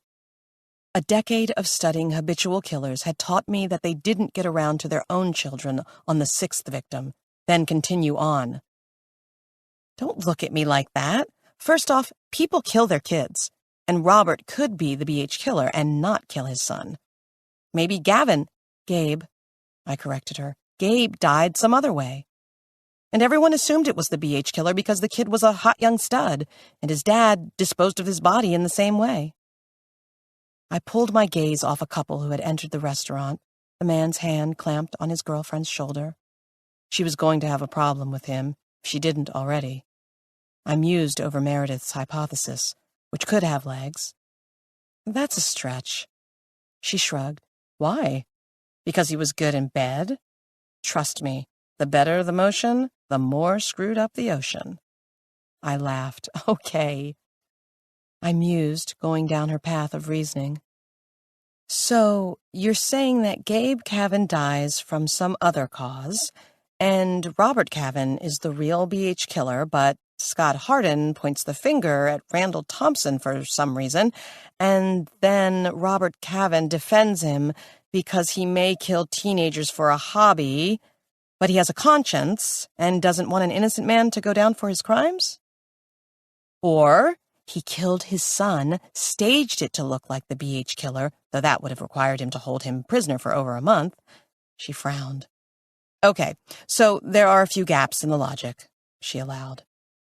A decade of studying habitual killers had taught me that they didn't get around to their own children on the sixth victim, then continue on. Don't look at me like that. First off, people kill their kids, and Robert could be the BH killer and not kill his son. Maybe Gabe, I corrected her. Gabe died some other way. And everyone assumed it was the BH killer because the kid was a hot young stud, and his dad disposed of his body in the same way. I pulled my gaze off a couple who had entered the restaurant, the man's hand clamped on his girlfriend's shoulder. She was going to have a problem with him, if she didn't already. I mused over Meredith's hypothesis, which could have legs. That's a stretch. She shrugged. Why? Because he was good in bed? Trust me, the better the motion, the more screwed up the ocean. I laughed. Okay. I mused, going down her path of reasoning. So, you're saying that Gabe Kavin dies from some other cause, and Robert Kavin is the real BH killer, but Scott Hardin points the finger at Randall Thompson for some reason, and then Robert Kavin defends him because he may kill teenagers for a hobby, but he has a conscience and doesn't want an innocent man to go down for his crimes? Or he killed his son, staged it to look like the BH killer, though that would have required him to hold him prisoner for over a month. She frowned. Okay, so there are a few gaps in the logic, she allowed.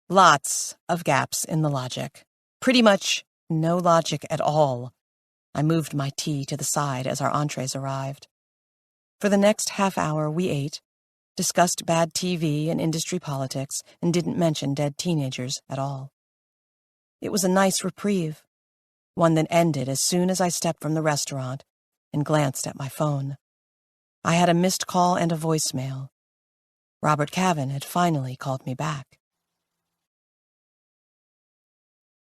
Lots of gaps in the logic. Pretty much no logic at all. I moved my tea to the side as our entrees arrived. For the next half hour we ate, discussed bad TV and industry politics, and didn't mention dead teenagers at all. It was a nice reprieve, one that ended as soon as I stepped from the restaurant and glanced at my phone. I had a missed call and a voicemail. Robert Kavin had finally called me back.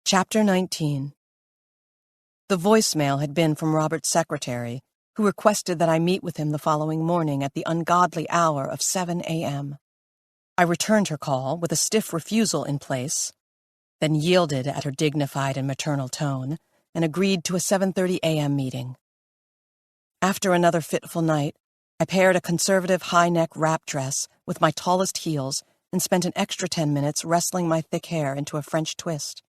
Chapter 19. The voicemail had been from Robert's secretary, who requested that I meet with him the following morning at the ungodly hour of 7 a.m. I returned her call with a stiff refusal in place, then yielded at her dignified and maternal tone, and agreed to a 7:30 a.m. meeting. After another fitful night, I paired a conservative high-neck wrap dress with my tallest heels and spent an extra 10 minutes wrestling my thick hair into a French twist.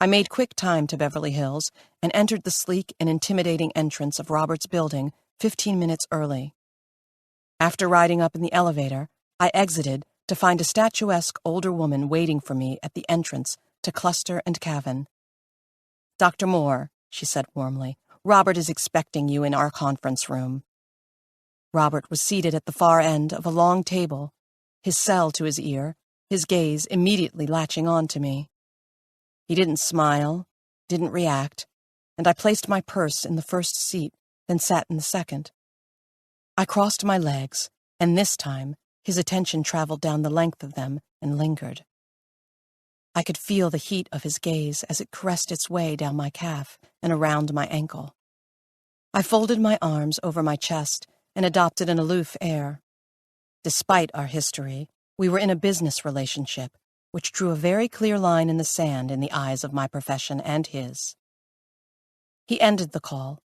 I made quick time to Beverly Hills and entered the sleek and intimidating entrance of Robert's building 15 minutes early. After riding up in the elevator, I exited to find a statuesque older woman waiting for me at the entrance to Cluster and Kavin. Dr. Moore, she said warmly, Robert is expecting you in our conference room. Robert was seated at the far end of a long table, his cell to his ear, his gaze immediately latching on to me. He didn't smile, didn't react, and I placed my purse in the first seat, then sat in the second. I crossed my legs, and this time his attention traveled down the length of them and lingered. I could feel the heat of his gaze as it caressed its way down my calf and around my ankle. I folded my arms over my chest and adopted an aloof air. Despite our history, we were in a business relationship, which drew a very clear line in the sand in the eyes of my profession and his. He ended the call.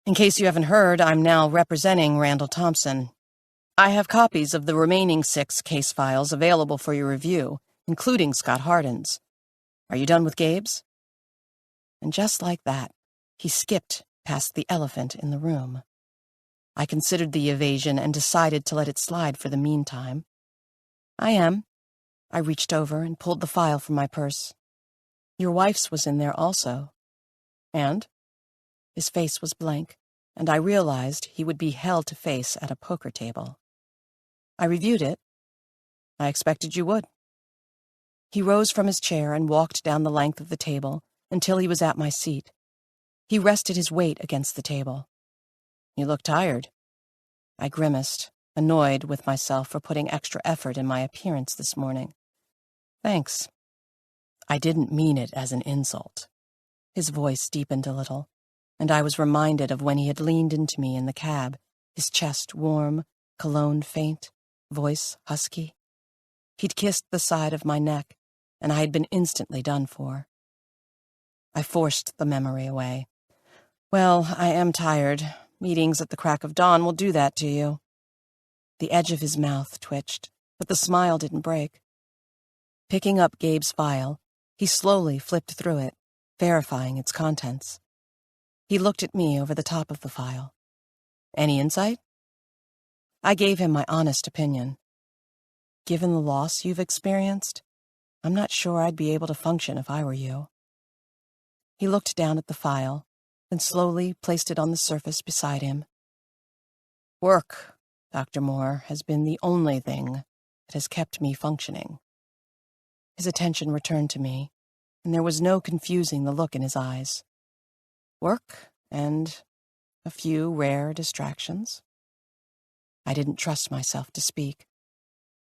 In case you haven't heard, I'm now representing Randall Thompson. I have copies of the remaining 6 case files available for your review, including Scott Hardin's. Are you done with Gabe's? And just like that, he skipped past the elephant in the room. I considered the evasion and decided to let it slide for the meantime. I am. I reached over and pulled the file from my purse. Your wife's was in there also. And? His face was blank, and I realized he would be held to face at a poker table. I reviewed it. I expected you would. He rose from his chair and walked down the length of the table until he was at my seat. He rested his weight against the table. You look tired. I grimaced, annoyed with myself for putting extra effort in my appearance this morning. Thanks. I didn't mean it as an insult. His voice deepened a little, and I was reminded of when he had leaned into me in the cab, his chest warm, cologne faint, voice husky. He'd kissed the side of my neck, and I had been instantly done for. I forced the memory away. Well, I am tired. Meetings at the crack of dawn will do that to you. The edge of his mouth twitched, but the smile didn't break. Picking up Gabe's file, he slowly flipped through it, verifying its contents. He looked at me over the top of the file. Any insight? I gave him my honest opinion. Given the loss you've experienced, I'm not sure I'd be able to function if I were you. He looked down at the file, then slowly placed it on the surface beside him. Work, Dr. Moore, has been the only thing that has kept me functioning. His attention returned to me, and there was no confusing the look in his eyes. Work and a few rare distractions. I didn't trust myself to speak.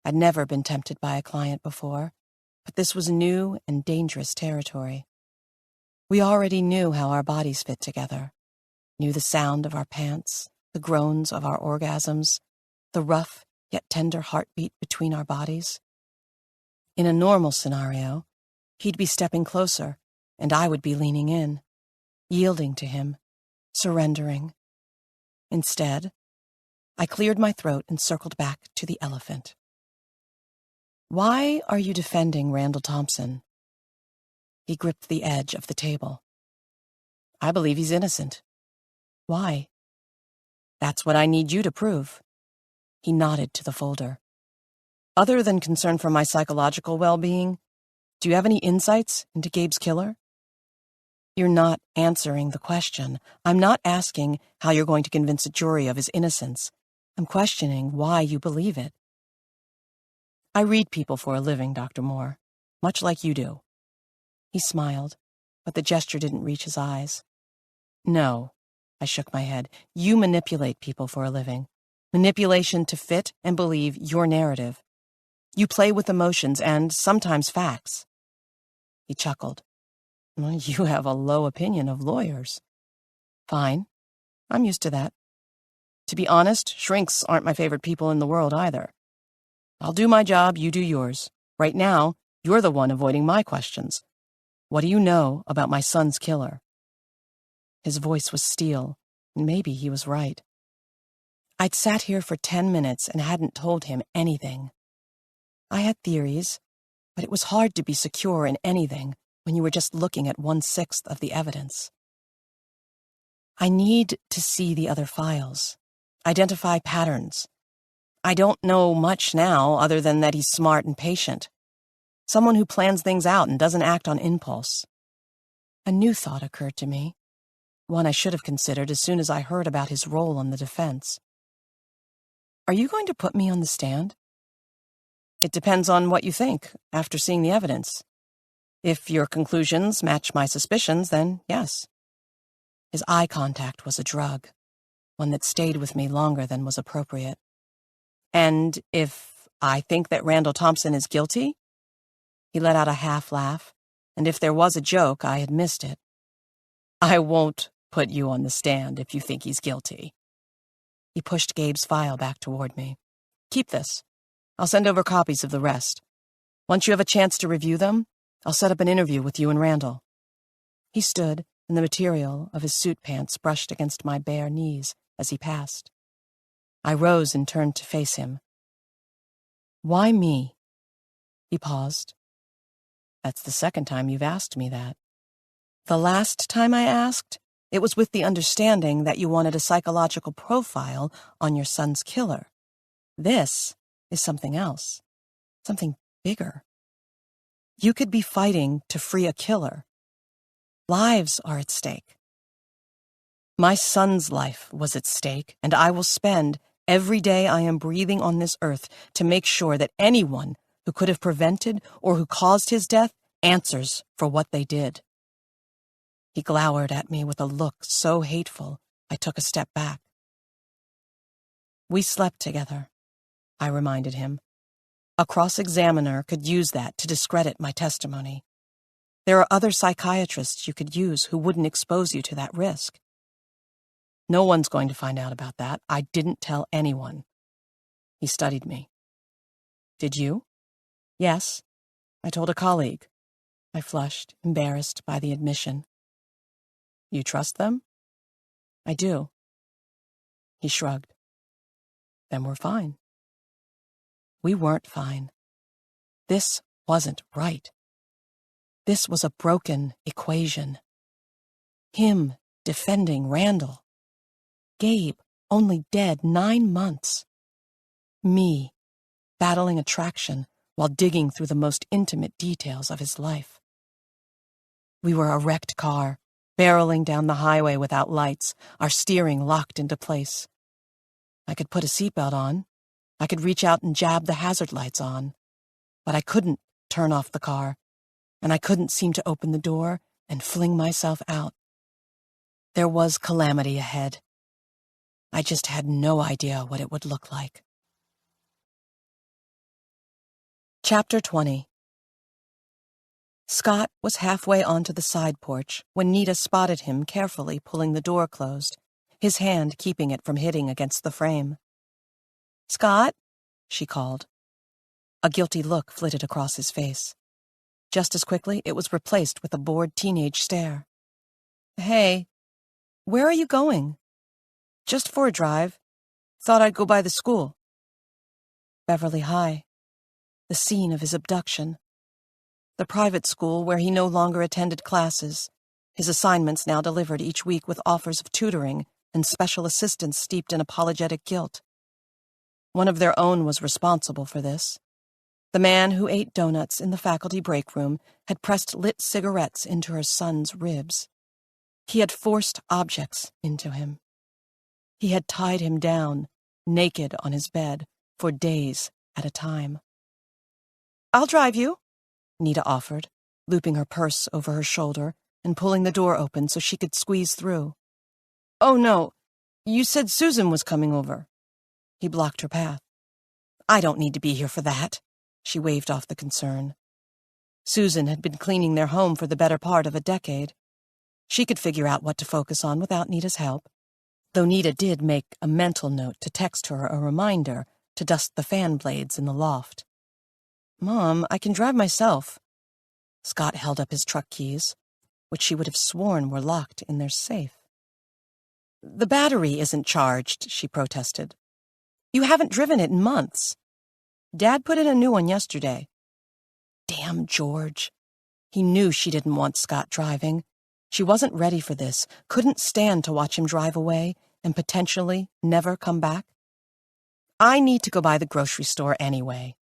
I'd never been tempted by a client before, but this was new and dangerous territory. We already knew how our bodies fit together, knew the sound of our pants, the groans of our orgasms, the rough yet tender heartbeat between our bodies. In a normal scenario, he'd be stepping closer, and I would be leaning in, yielding to him, surrendering. Instead, I cleared my throat and circled back to the elephant. Why are you defending Randall Thompson? He gripped the edge of the table. I believe he's innocent. Why? That's what I need you to prove. He nodded to the folder. Other than concern for my psychological well-being, do you have any insights into Gabe's killer? You're not answering the question. I'm not asking how you're going to convince a jury of his innocence. I'm questioning why you believe it. I read people for a living, Dr. Moore, much like you do. He smiled, but the gesture didn't reach his eyes. No, I shook my head. You manipulate people for a living. Manipulation to fit and believe your narrative. You play with emotions and sometimes facts. He chuckled. Well, you have a low opinion of lawyers. Fine. I'm used to that. To be honest, shrinks aren't my favorite people in the world either. I'll do my job, you do yours. Right now, you're the one avoiding my questions. What do you know about my son's killer? His voice was steel, and maybe he was right. I'd sat here for 10 minutes and hadn't told him anything. I had theories, but it was hard to be secure in anything when you were just looking at 1/6 of the evidence. I need to see the other files, identify patterns. I don't know much now other than that he's smart and patient. Someone who plans things out and doesn't act on impulse. A new thought occurred to me, one I should have considered as soon as I heard about his role on the defense. Are you going to put me on the stand? It depends on what you think after seeing the evidence. If your conclusions match my suspicions, then yes. His eye contact was a drug, one that stayed with me longer than was appropriate. And if I think that Randall Thompson is guilty? He let out a half laugh, and if there was a joke, I had missed it. I won't put you on the stand if you think he's guilty. He pushed Gabe's file back toward me. Keep this. I'll send over copies of the rest. Once you have a chance to review them, I'll set up an interview with you and Randall. He stood, and the material of his suit pants brushed against my bare knees as he passed. I rose and turned to face him. Why me? He paused. That's the second time you've asked me that. The last time I asked, it was with the understanding that you wanted a psychological profile on your son's killer. This is something else, something bigger. You could be fighting to free a killer. Lives are at stake. My son's life was at stake, and I will spend every day I am breathing on this earth to make sure that anyone who could have prevented or who caused his death answers for what they did. He glowered at me with a look so hateful, I took a step back. We slept together, I reminded him. A cross-examiner could use that to discredit my testimony. There are other psychiatrists you could use who wouldn't expose you to that risk. No one's going to find out about that. I didn't tell anyone. He studied me. Did you? Yes. I told a colleague. I flushed, embarrassed by the admission. You trust them? I do. He shrugged. Then we're fine. We weren't fine. This wasn't right. This was a broken equation. Him defending Randall. Gabe only dead 9 months. Me battling attraction while digging through the most intimate details of his life. We were a wrecked car, barreling down the highway without lights, our steering locked into place. I could put a seatbelt on. I could reach out and jab the hazard lights on. But I couldn't turn off the car, and I couldn't seem to open the door and fling myself out. There was calamity ahead. I just had no idea what it would look like. Chapter 20. Scott was halfway onto the side porch when Nita spotted him carefully pulling the door closed, his hand keeping it from hitting against the frame. "Scott?" she called. A guilty look flitted across his face. Just as quickly, it was replaced with a bored teenage stare. "Hey, where are you going?" "Just for a drive. Thought I'd go by the school." Beverly High. The scene of his abduction. The private school where he no longer attended classes, his assignments now delivered each week with offers of tutoring and special assistance steeped in apologetic guilt. One of their own was responsible for this. The man who ate donuts in the faculty break room had pressed lit cigarettes into her son's ribs. He had forced objects into him. He had tied him down, naked on his bed, for days at a time. "I'll drive you," Nita offered, looping her purse over her shoulder and pulling the door open so she could squeeze through. "Oh, no. You said Susan was coming over." He blocked her path. "I don't need to be here for that." She waved off the concern. Susan had been cleaning their home for the better part of a decade. She could figure out what to focus on without Nita's help, though Nita did make a mental note to text her a reminder to dust the fan blades in the loft. "Mom, I can drive myself." Scott held up his truck keys, which she would have sworn were locked in their safe. "The battery isn't charged," she protested. "You haven't driven it in months." "Dad put in a new one yesterday." Damn George. He knew she didn't want Scott driving. She wasn't ready for this, couldn't stand to watch him drive away and potentially never come back. "I need to go by the grocery store anyway."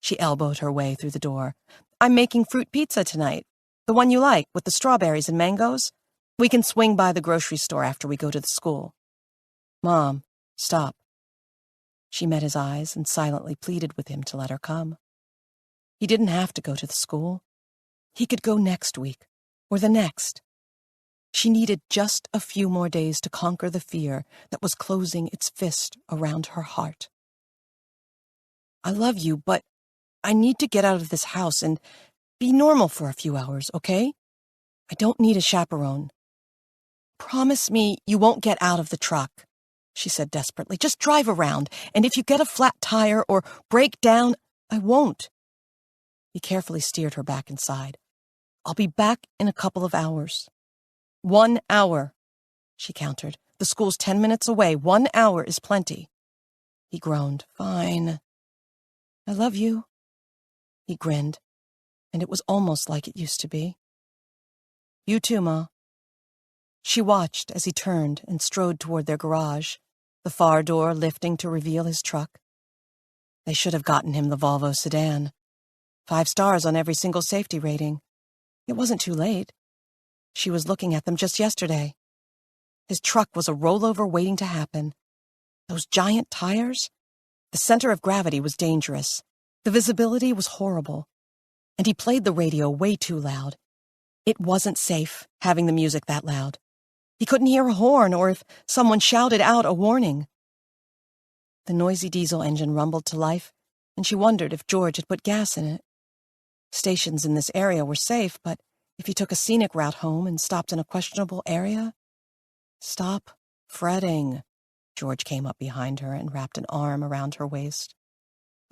She elbowed her way through the door. "I'm making fruit pizza tonight. The one you like, with the strawberries and mangoes. We can swing by the grocery store after we go to the school." "Mom, stop." She met his eyes and silently pleaded with him to let her come. He didn't have to go to the school. He could go next week, or the next. She needed just a few more days to conquer the fear that was closing its fist around her heart. "I love you, but I need to get out of this house and be normal for a few hours, okay? I don't need a chaperone." "Promise me you won't get out of the truck," she said desperately. "Just drive around, and if you get a flat tire or break down, I won't." He carefully steered her back inside. "I'll be back in a couple of hours." 1 hour, she countered. "The school's 10 minutes away. 1 hour is plenty." He groaned. "Fine. I love you." He grinned, and it was almost like it used to be. "You too, Ma." She watched as he turned and strode toward their garage, the far door lifting to reveal his truck. They should have gotten him the Volvo sedan. 5 stars on every single safety rating. It wasn't too late. She was looking at them just yesterday. His truck was a rollover waiting to happen. Those giant tires? The center of gravity was dangerous. The visibility was horrible, and he played the radio way too loud. It wasn't safe, having the music that loud. He couldn't hear a horn or if someone shouted out a warning. The noisy diesel engine rumbled to life, and she wondered if George had put gas in it. Stations in this area were safe, but if he took a scenic route home and stopped in a questionable area... Stop fretting. George came up behind her and wrapped an arm around her waist.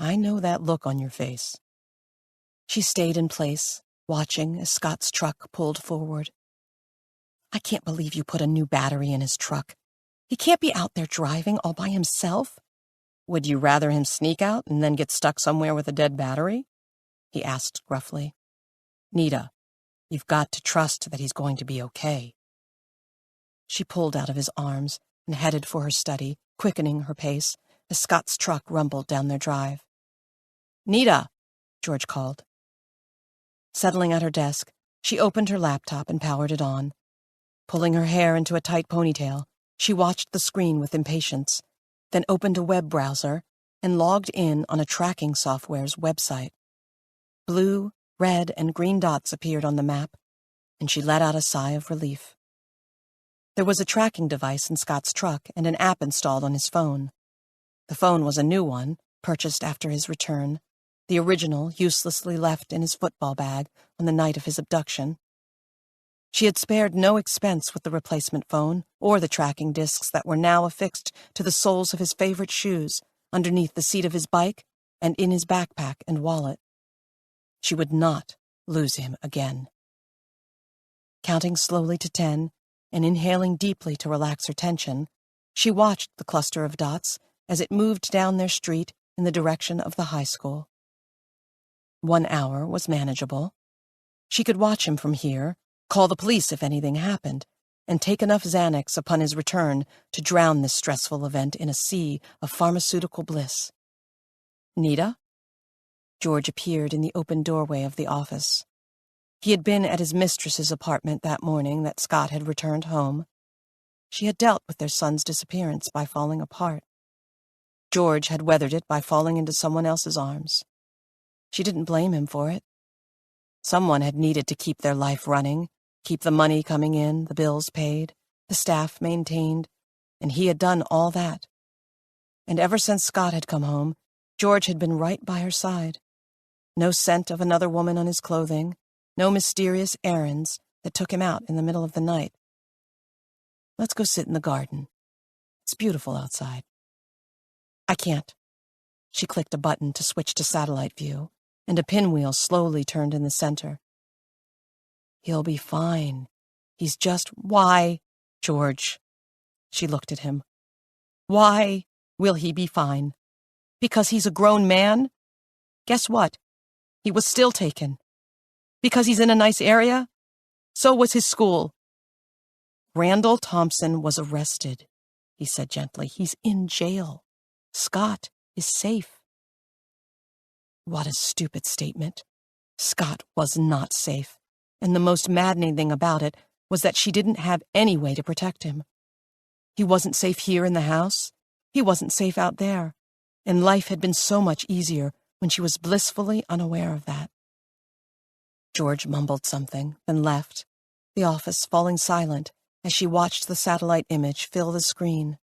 I know that look on your face. She stayed in place, watching as Scott's truck pulled forward. I can't believe you put a new battery in his truck. He can't be out there driving all by himself. Would you rather him sneak out and then get stuck somewhere with a dead battery? He asked gruffly. Nita, you've got to trust that he's going to be okay. She pulled out of his arms and headed for her study, quickening her pace as Scott's truck rumbled down their drive. Nita, George called. Settling at her desk, she opened her laptop and powered it on. Pulling her hair into a tight ponytail, she watched the screen with impatience, then opened a web browser and logged in on a tracking software's website. Blue, red, and green dots appeared on the map, and she let out a sigh of relief. There was a tracking device in Scott's truck and an app installed on his phone. The phone was a new one, purchased after his return, the original uselessly left in his football bag on the night of his abduction. She had spared no expense with the replacement phone or the tracking discs that were now affixed to the soles of his favorite shoes, underneath the seat of his bike and in his backpack and wallet. She would not lose him again. Counting slowly to 10 and inhaling deeply to relax her tension, she watched the cluster of dots as it moved down their street in the direction of the high school. 1 hour was manageable. She could watch him from here, call the police if anything happened, and take enough Xanax upon his return to drown this stressful event in a sea of pharmaceutical bliss. Nita? George appeared in the open doorway of the office. He had been at his mistress's apartment that morning that Scott had returned home. She had dealt with their son's disappearance by falling apart. George had weathered it by falling into someone else's arms. She didn't blame him for it. Someone had needed to keep their life running, keep the money coming in, the bills paid, the staff maintained, and he had done all that. And ever since Scott had come home, George had been right by her side. No scent of another woman on his clothing, no mysterious errands that took him out in the middle of the night. Let's go sit in the garden. It's beautiful outside. I can't. She clicked a button to switch to satellite view, and a pinwheel slowly turned in the center. He'll be fine. He's just... Why, George? She looked at him. Why will he be fine? Because he's a grown man? Guess what? He was still taken. Because he's in a nice area? So was his school. Randall Thompson was arrested, he said gently. He's in jail. Scott is safe. What a stupid statement. Scott was not safe, and the most maddening thing about it was that she didn't have any way to protect him. He wasn't safe here in the house. He wasn't safe out there, and life had been so much easier when she was blissfully unaware of that. George mumbled something, then left, the office falling silent as she watched the satellite image fill the screen.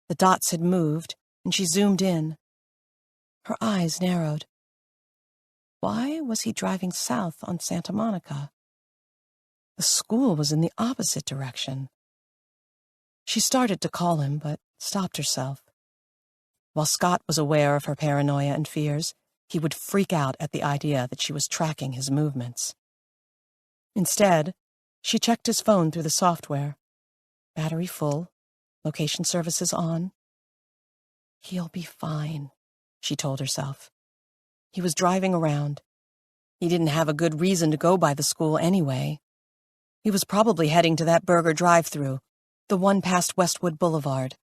The dots had moved, and she zoomed in. Her eyes narrowed. Why was he driving south on Santa Monica? The school was in the opposite direction. She started to call him, but stopped herself. While Scott was aware of her paranoia and fears, he would freak out at the idea that she was tracking his movements. Instead, she checked his phone through the software. Battery full, location services on. He'll be fine, she told herself. He was driving around. He didn't have a good reason to go by the school anyway. He was probably heading to that burger drive-thru, the one past Westwood Boulevard.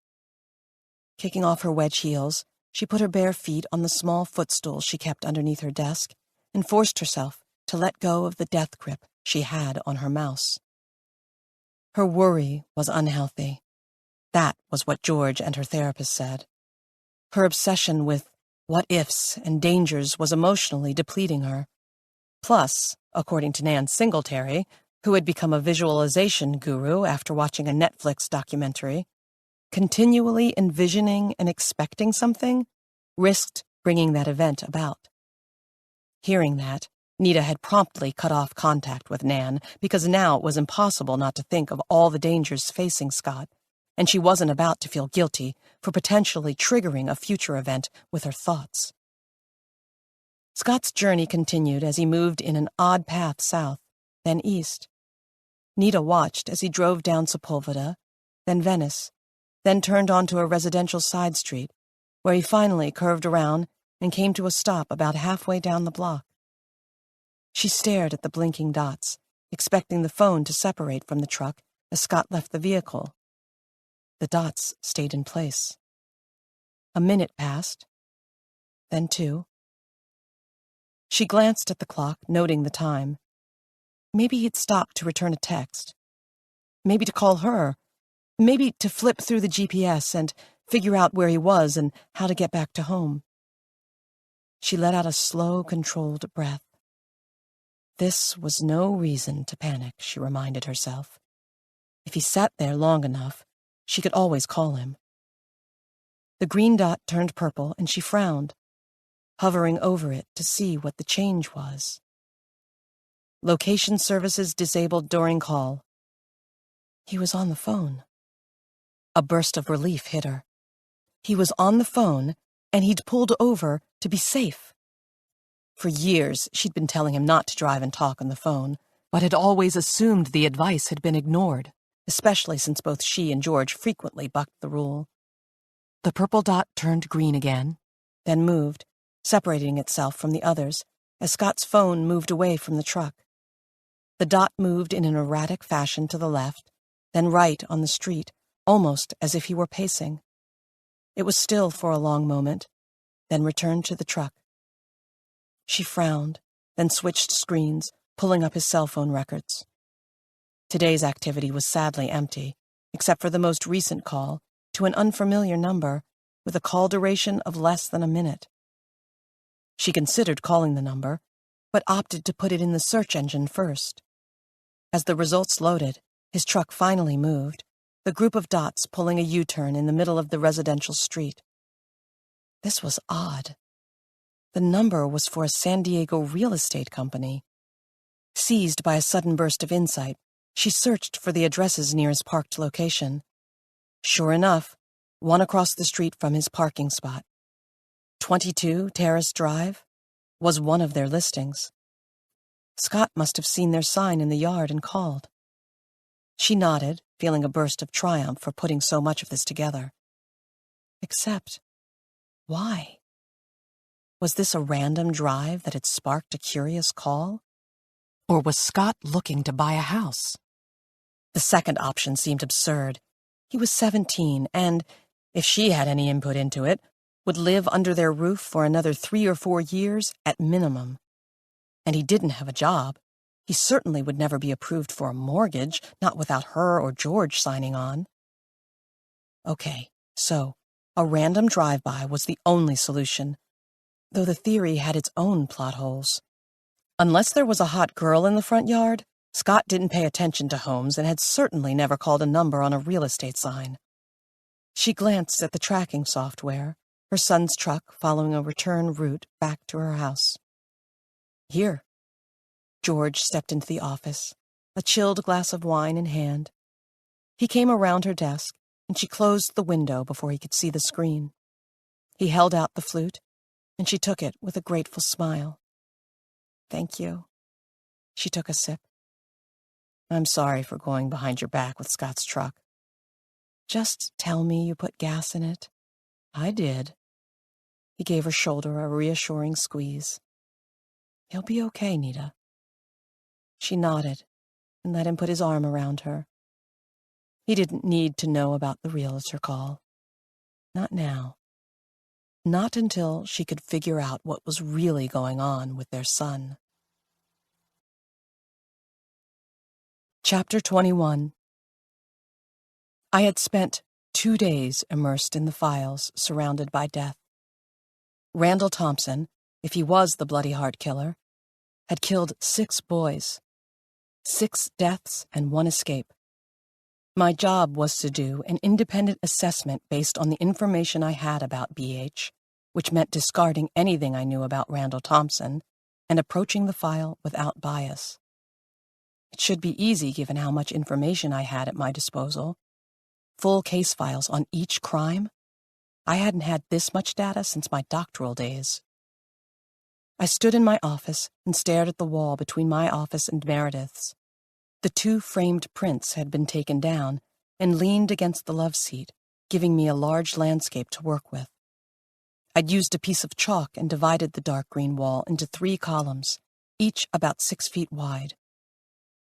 Kicking off her wedge heels, she put her bare feet on the small footstool she kept underneath her desk and forced herself to let go of the death grip she had on her mouse. Her worry was unhealthy. That was what George and her therapist said. Her obsession with what-ifs and dangers was emotionally depleting her. Plus, according to Nan Singletary, who had become a visualization guru after watching a Netflix documentary, continually envisioning and expecting something risked bringing that event about. Hearing that, Nita had promptly cut off contact with Nan because now it was impossible not to think of all the dangers facing Scott, and she wasn't about to feel guilty for potentially triggering a future event with her thoughts. Scott's journey continued as he moved in an odd path south, then east. Nita watched as he drove down Sepulveda, then Venice, then turned onto a residential side street, where he finally curved around and came to a stop about halfway down the block. She stared at the blinking dots, expecting the phone to separate from the truck as Scott left the vehicle. The dots stayed in place. A minute passed, then 2. She glanced at the clock, noting the time. Maybe he'd stopped to return a text. Maybe to call her. Maybe to flip through the GPS and figure out where he was and how to get back to home. She let out a slow, controlled breath. This was no reason to panic, she reminded herself. If he sat there long enough, she could always call him. The green dot turned purple, and she frowned, hovering over it to see what the change was. Location services disabled during call. He was on the phone. A burst of relief hit her. He was on the phone, and he'd pulled over to be safe. For years, she'd been telling him not to drive and talk on the phone, but had always assumed the advice had been ignored, especially since both she and George frequently bucked the rule. The purple dot turned green again, then moved, separating itself from the others, as Scott's phone moved away from the truck. The dot moved in an erratic fashion to the left, then right on the street, almost as if he were pacing. It was still for a long moment, then returned to the truck. She frowned, then switched screens, pulling up his cell phone records. Today's activity was sadly empty, except for the most recent call to an unfamiliar number with a call duration of less than a minute. She considered calling the number, but opted to put it in the search engine first. As the results loaded, his truck finally moved, the group of dots pulling a U-turn in the middle of the residential street. This was odd. The number was for a San Diego real estate company. Seized by a sudden burst of insight, she searched for the addresses near his parked location. Sure enough, one across the street from his parking spot. 22 Terrace Drive was one of their listings. Scott must have seen their sign in the yard and called. She nodded, feeling a burst of triumph for putting so much of this together. Except, why? Was this a random drive that had sparked a curious call? Or was Scott looking to buy a house? The second option seemed absurd. He was 17 and, if she had any input into it, would live under their roof for another 3 or 4 years at minimum. And he didn't have a job. He certainly would never be approved for a mortgage, not without her or George signing on. Okay, so a random drive-by was the only solution, though the theory had its own plot holes. Unless there was a hot girl in the front yard, Scott didn't pay attention to homes and had certainly never called a number on a real estate sign. She glanced at the tracking software, her son's truck following a return route back to her house. Here. George stepped into the office, a chilled glass of wine in hand. He came around her desk, and she closed the window before he could see the screen. He held out the flute, and she took it with a grateful smile. Thank you. She took a sip. I'm sorry for going behind your back with Scott's truck. Just tell me you put gas in it. I did. He gave her shoulder a reassuring squeeze. He'll be okay, Nita. She nodded and let him put his arm around her. He didn't need to know about the realtor call. Not now. Not until she could figure out what was really going on with their son. Chapter 21. I had spent 2 days immersed in the files, surrounded by death. Randall Thompson, if he was the Bloody Heart Killer, had killed 6 boys. 6 deaths and 1 escape. My job was to do an independent assessment based on the information I had about BH, which meant discarding anything I knew about Randall Thompson and approaching the file without bias. It should be easy given how much information I had at my disposal. Full case files on each crime? I hadn't had this much data since my doctoral days. I stood in my office and stared at the wall between my office and Meredith's. The 2 framed prints had been taken down and leaned against the love seat, giving me a large landscape to work with. I'd used a piece of chalk and divided the dark green wall into 3 columns, each about 6 feet wide.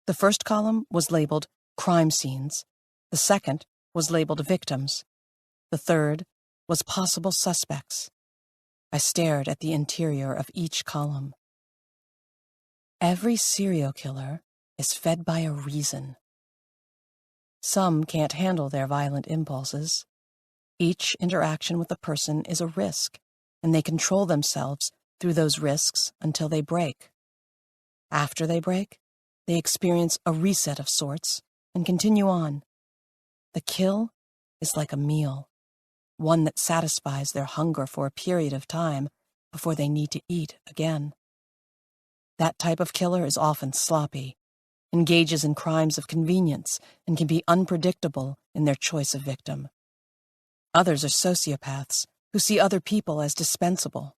The first column was labeled crime scenes. The second was labeled victims. The third was possible suspects. I stared at the interior of each column. Every serial killer is fed by a reason. Some can't handle their violent impulses. Each interaction with a person is a risk, and they control themselves through those risks until they break. After they break, they experience a reset of sorts and continue on. The kill is like a meal, one that satisfies their hunger for a period of time before they need to eat again. That type of killer is often sloppy, engages in crimes of convenience, and can be unpredictable in their choice of victim. Others are sociopaths who see other people as dispensable.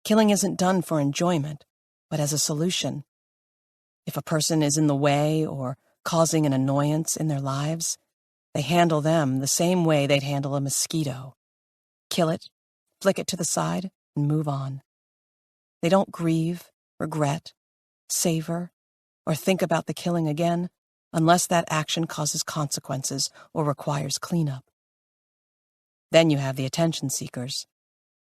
Killing isn't done for enjoyment, but as a solution. If a person is in the way or causing an annoyance in their lives, they handle them the same way they'd handle a mosquito. Kill it, flick it to the side, and move on. They don't grieve, regret, savor, or think about the killing again unless that action causes consequences or requires cleanup. Then you have the attention seekers.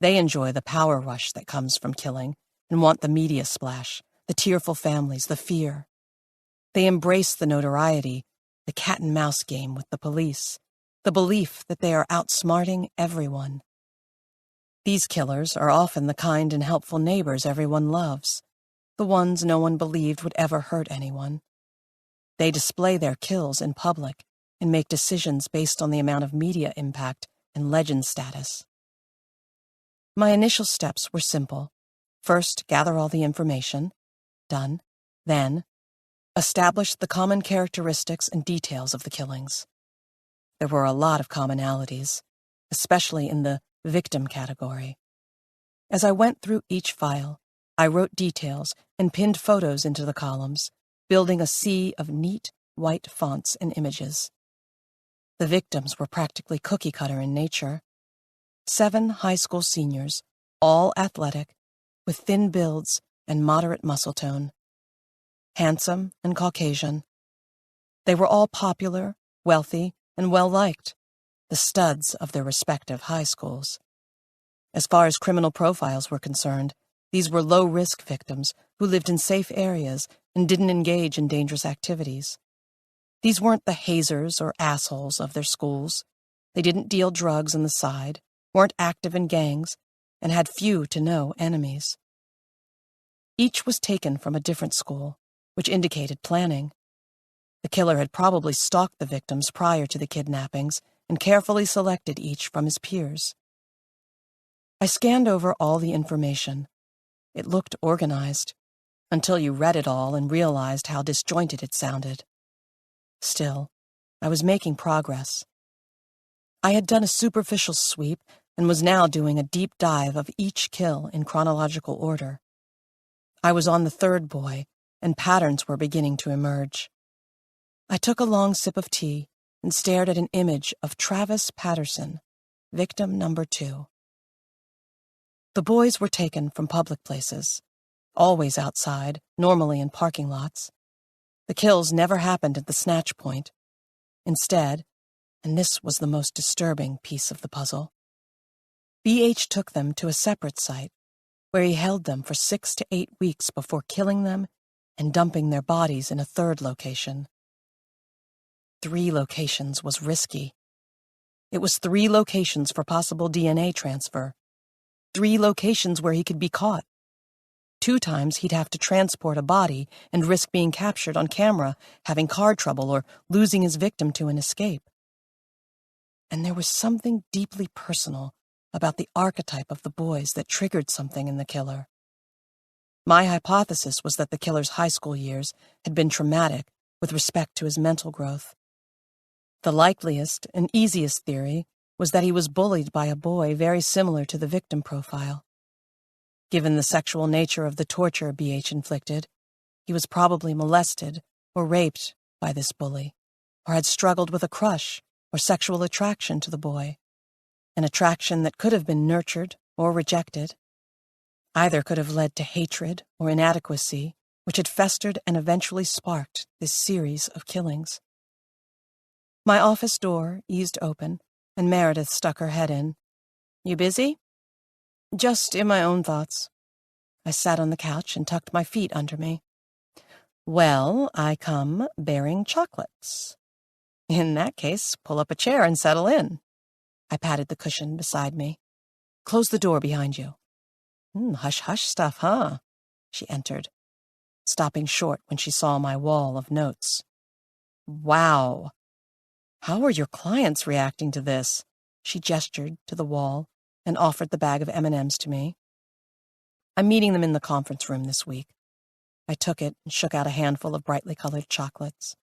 They enjoy the power rush that comes from killing and want the media splash, the tearful families, the fear. They embrace the notoriety, the cat-and-mouse game with the police, the belief that they are outsmarting everyone. These killers are often the kind and helpful neighbors everyone loves, the ones no one believed would ever hurt anyone. They display their kills in public and make decisions based on the amount of media impact and legend status. My initial steps were simple. First, gather all the information. Done. Then, establish the common characteristics and details of the killings. There were a lot of commonalities, especially in the victim category. As I went through each file, I wrote details and pinned photos into the columns, building a sea of neat, white fonts and images. The victims were practically cookie-cutter in nature. 7 high school seniors, all athletic, with thin builds and moderate muscle tone. Handsome and Caucasian. They were all popular, wealthy, and well-liked, the studs of their respective high schools. As far as criminal profiles were concerned, these were low-risk victims who lived in safe areas and didn't engage in dangerous activities. These weren't the hazers or assholes of their schools. They didn't deal drugs on the side, weren't active in gangs, and had few to no enemies. Each was taken from a different school, which indicated planning. The killer had probably stalked the victims prior to the kidnappings and carefully selected each from his peers. I scanned over all the information. It looked organized, until you read it all and realized how disjointed it sounded. Still, I was making progress. I had done a superficial sweep and was now doing a deep dive of each kill in chronological order. I was on the 3rd boy, and patterns were beginning to emerge. I took a long sip of tea and stared at an image of Travis Patterson, victim number 2. The boys were taken from public places, always outside, normally in parking lots. The kills never happened at the snatch point. Instead, and this was the most disturbing piece of the puzzle, BH took them to a separate site where he held them for 6 to 8 weeks before killing them and dumping their bodies in a 3rd location. 3 locations was risky. It was 3 locations for possible DNA transfer. 3 locations where he could be caught. 2 times he'd have to transport a body and risk being captured on camera, having car trouble, or losing his victim to an escape. And there was something deeply personal about the archetype of the boys that triggered something in the killer. My hypothesis was that the killer's high school years had been traumatic with respect to his mental growth. The likeliest and easiest theory was that he was bullied by a boy very similar to the victim profile. Given the sexual nature of the torture BH inflicted, he was probably molested or raped by this bully, or had struggled with a crush or sexual attraction to the boy, an attraction that could have been nurtured or rejected. Either could have led to hatred or inadequacy, which had festered and eventually sparked this series of killings. My office door eased open, and Meredith stuck her head in. "You busy?" "Just in my own thoughts." I sat on the couch and tucked my feet under me. "Well, I come bearing chocolates." "In that case, pull up a chair and settle in." I patted the cushion beside me. "Close the door behind you." Hush-hush stuff, huh?" She entered, stopping short when she saw my wall of notes. "Wow. How are your clients reacting to this?" She gestured to the wall and offered the bag of M&Ms to me. "I'm meeting them in the conference room this week." I took it and shook out a handful of brightly colored chocolates.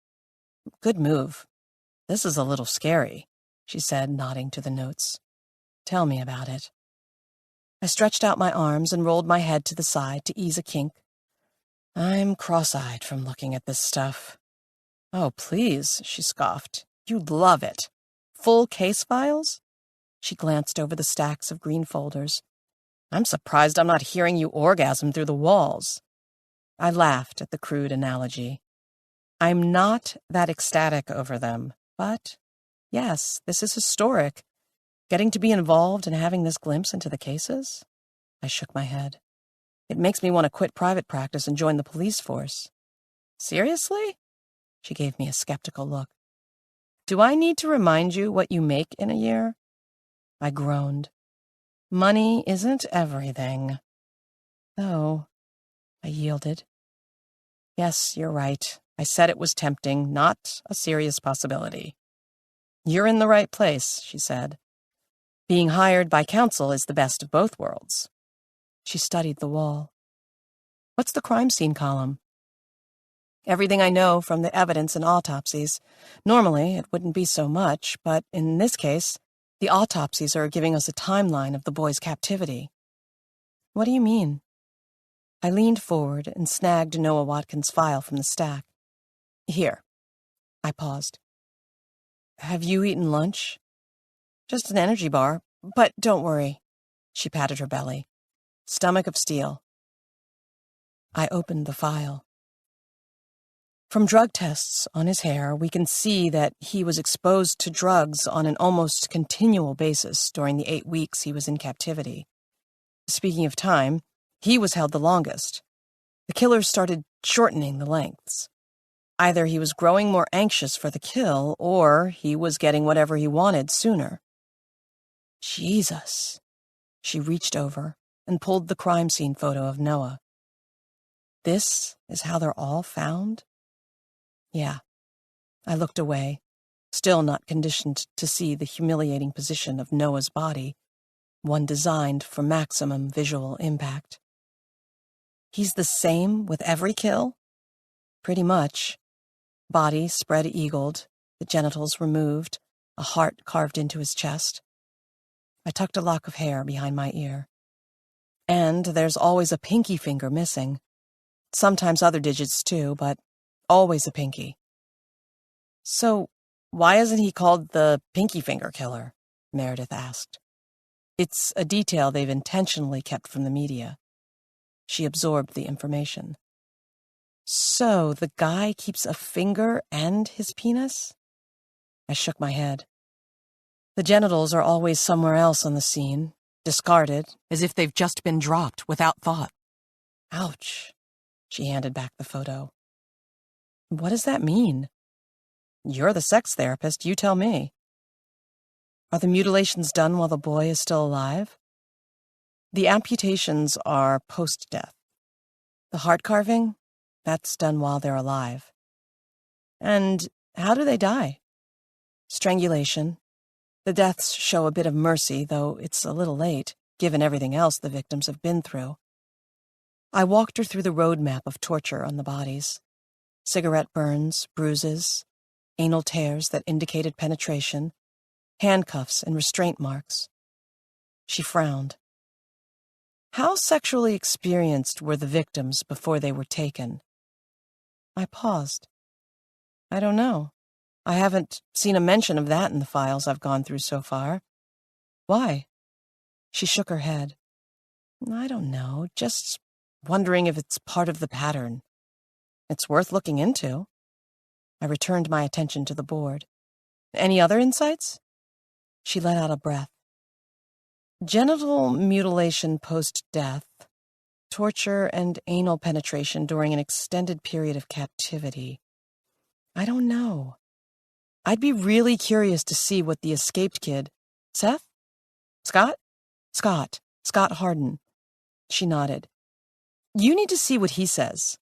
"Good move. This is a little scary," she said, nodding to the notes. "Tell me about it." I stretched out my arms and rolled my head to the side to ease a kink. "I'm cross-eyed from looking at this stuff." "Oh, please," she scoffed. "You'd love it. Full case files?" She glanced over the stacks of green folders. "I'm surprised I'm not hearing you orgasm through the walls." I laughed at the crude analogy. "I'm not that ecstatic over them, but yes, this is historic. Getting to be involved and having this glimpse into the cases?" I shook my head. "It makes me want to quit private practice and join the police force." "Seriously?" She gave me a skeptical look. "Do I need to remind you what you make in a year?" I groaned. "Money isn't everything." "Oh," I yielded. "Yes, you're right. I said it was tempting, not a serious possibility." "You're in the right place," she said. "Being hired by counsel is the best of both worlds." She studied the wall. "What's the crime scene column?" "Everything I know from the evidence and autopsies. Normally, it wouldn't be so much, but in this case, the autopsies are giving us a timeline of the boy's captivity." "What do you mean?" I leaned forward and snagged Noah Watkins' file from the stack. "Here." I paused. "Have you eaten lunch?" "Just an energy bar, but don't worry." She patted her belly. "Stomach of steel." I opened the file. From drug tests on his hair, we can see that he was exposed to drugs on an almost continual basis during the 8 weeks he was in captivity. Speaking of time, he was held the longest. The killer started shortening the lengths. Either he was growing more anxious for the kill, or he was getting whatever he wanted sooner. Jesus. She reached over and pulled the crime scene photo of Noah. "This is how they're all found?" Yeah. I looked away, still not conditioned to see the humiliating position of Noah's body, one designed for maximum visual impact. "He's the same with every kill?" "Pretty much. Body spread-eagled, the genitals removed, a heart carved into his chest." I tucked a lock of hair behind my ear. "And there's always a pinky finger missing. Sometimes other digits too, but always a pinky." "So why isn't he called the pinky finger killer?" Meredith asked. "It's a detail they've intentionally kept from the media." She absorbed the information. "So the guy keeps a finger and his penis?" I shook my head. "The genitals are always somewhere else on the scene, discarded, as if they've just been dropped without thought." "Ouch." She handed back the photo. "What does that mean?" "You're the sex therapist, you tell me." "Are the mutilations done while the boy is still alive?" The amputations are post-death. The heart carving, that's done while they're alive. And how do they die? Strangulation. The deaths show a bit of mercy, though it's a little late, given everything else the victims have been through. I walked her through the roadmap of torture on the bodies. Cigarette burns, bruises, anal tears that indicated penetration, handcuffs and restraint marks. She frowned. How sexually experienced were the victims before they were taken? I paused. I don't know. I haven't seen a mention of that in the files I've gone through so far. Why? She shook her head. I don't know, just wondering if it's part of the pattern. It's worth looking into. I returned my attention to the board. Any other insights? She let out a breath. Genital mutilation post-death, torture and anal penetration during an extended period of captivity. I don't know. I'd be really curious to see what the escaped kid... Seth? Scott? Scott Harden. She nodded. You need to see what he says.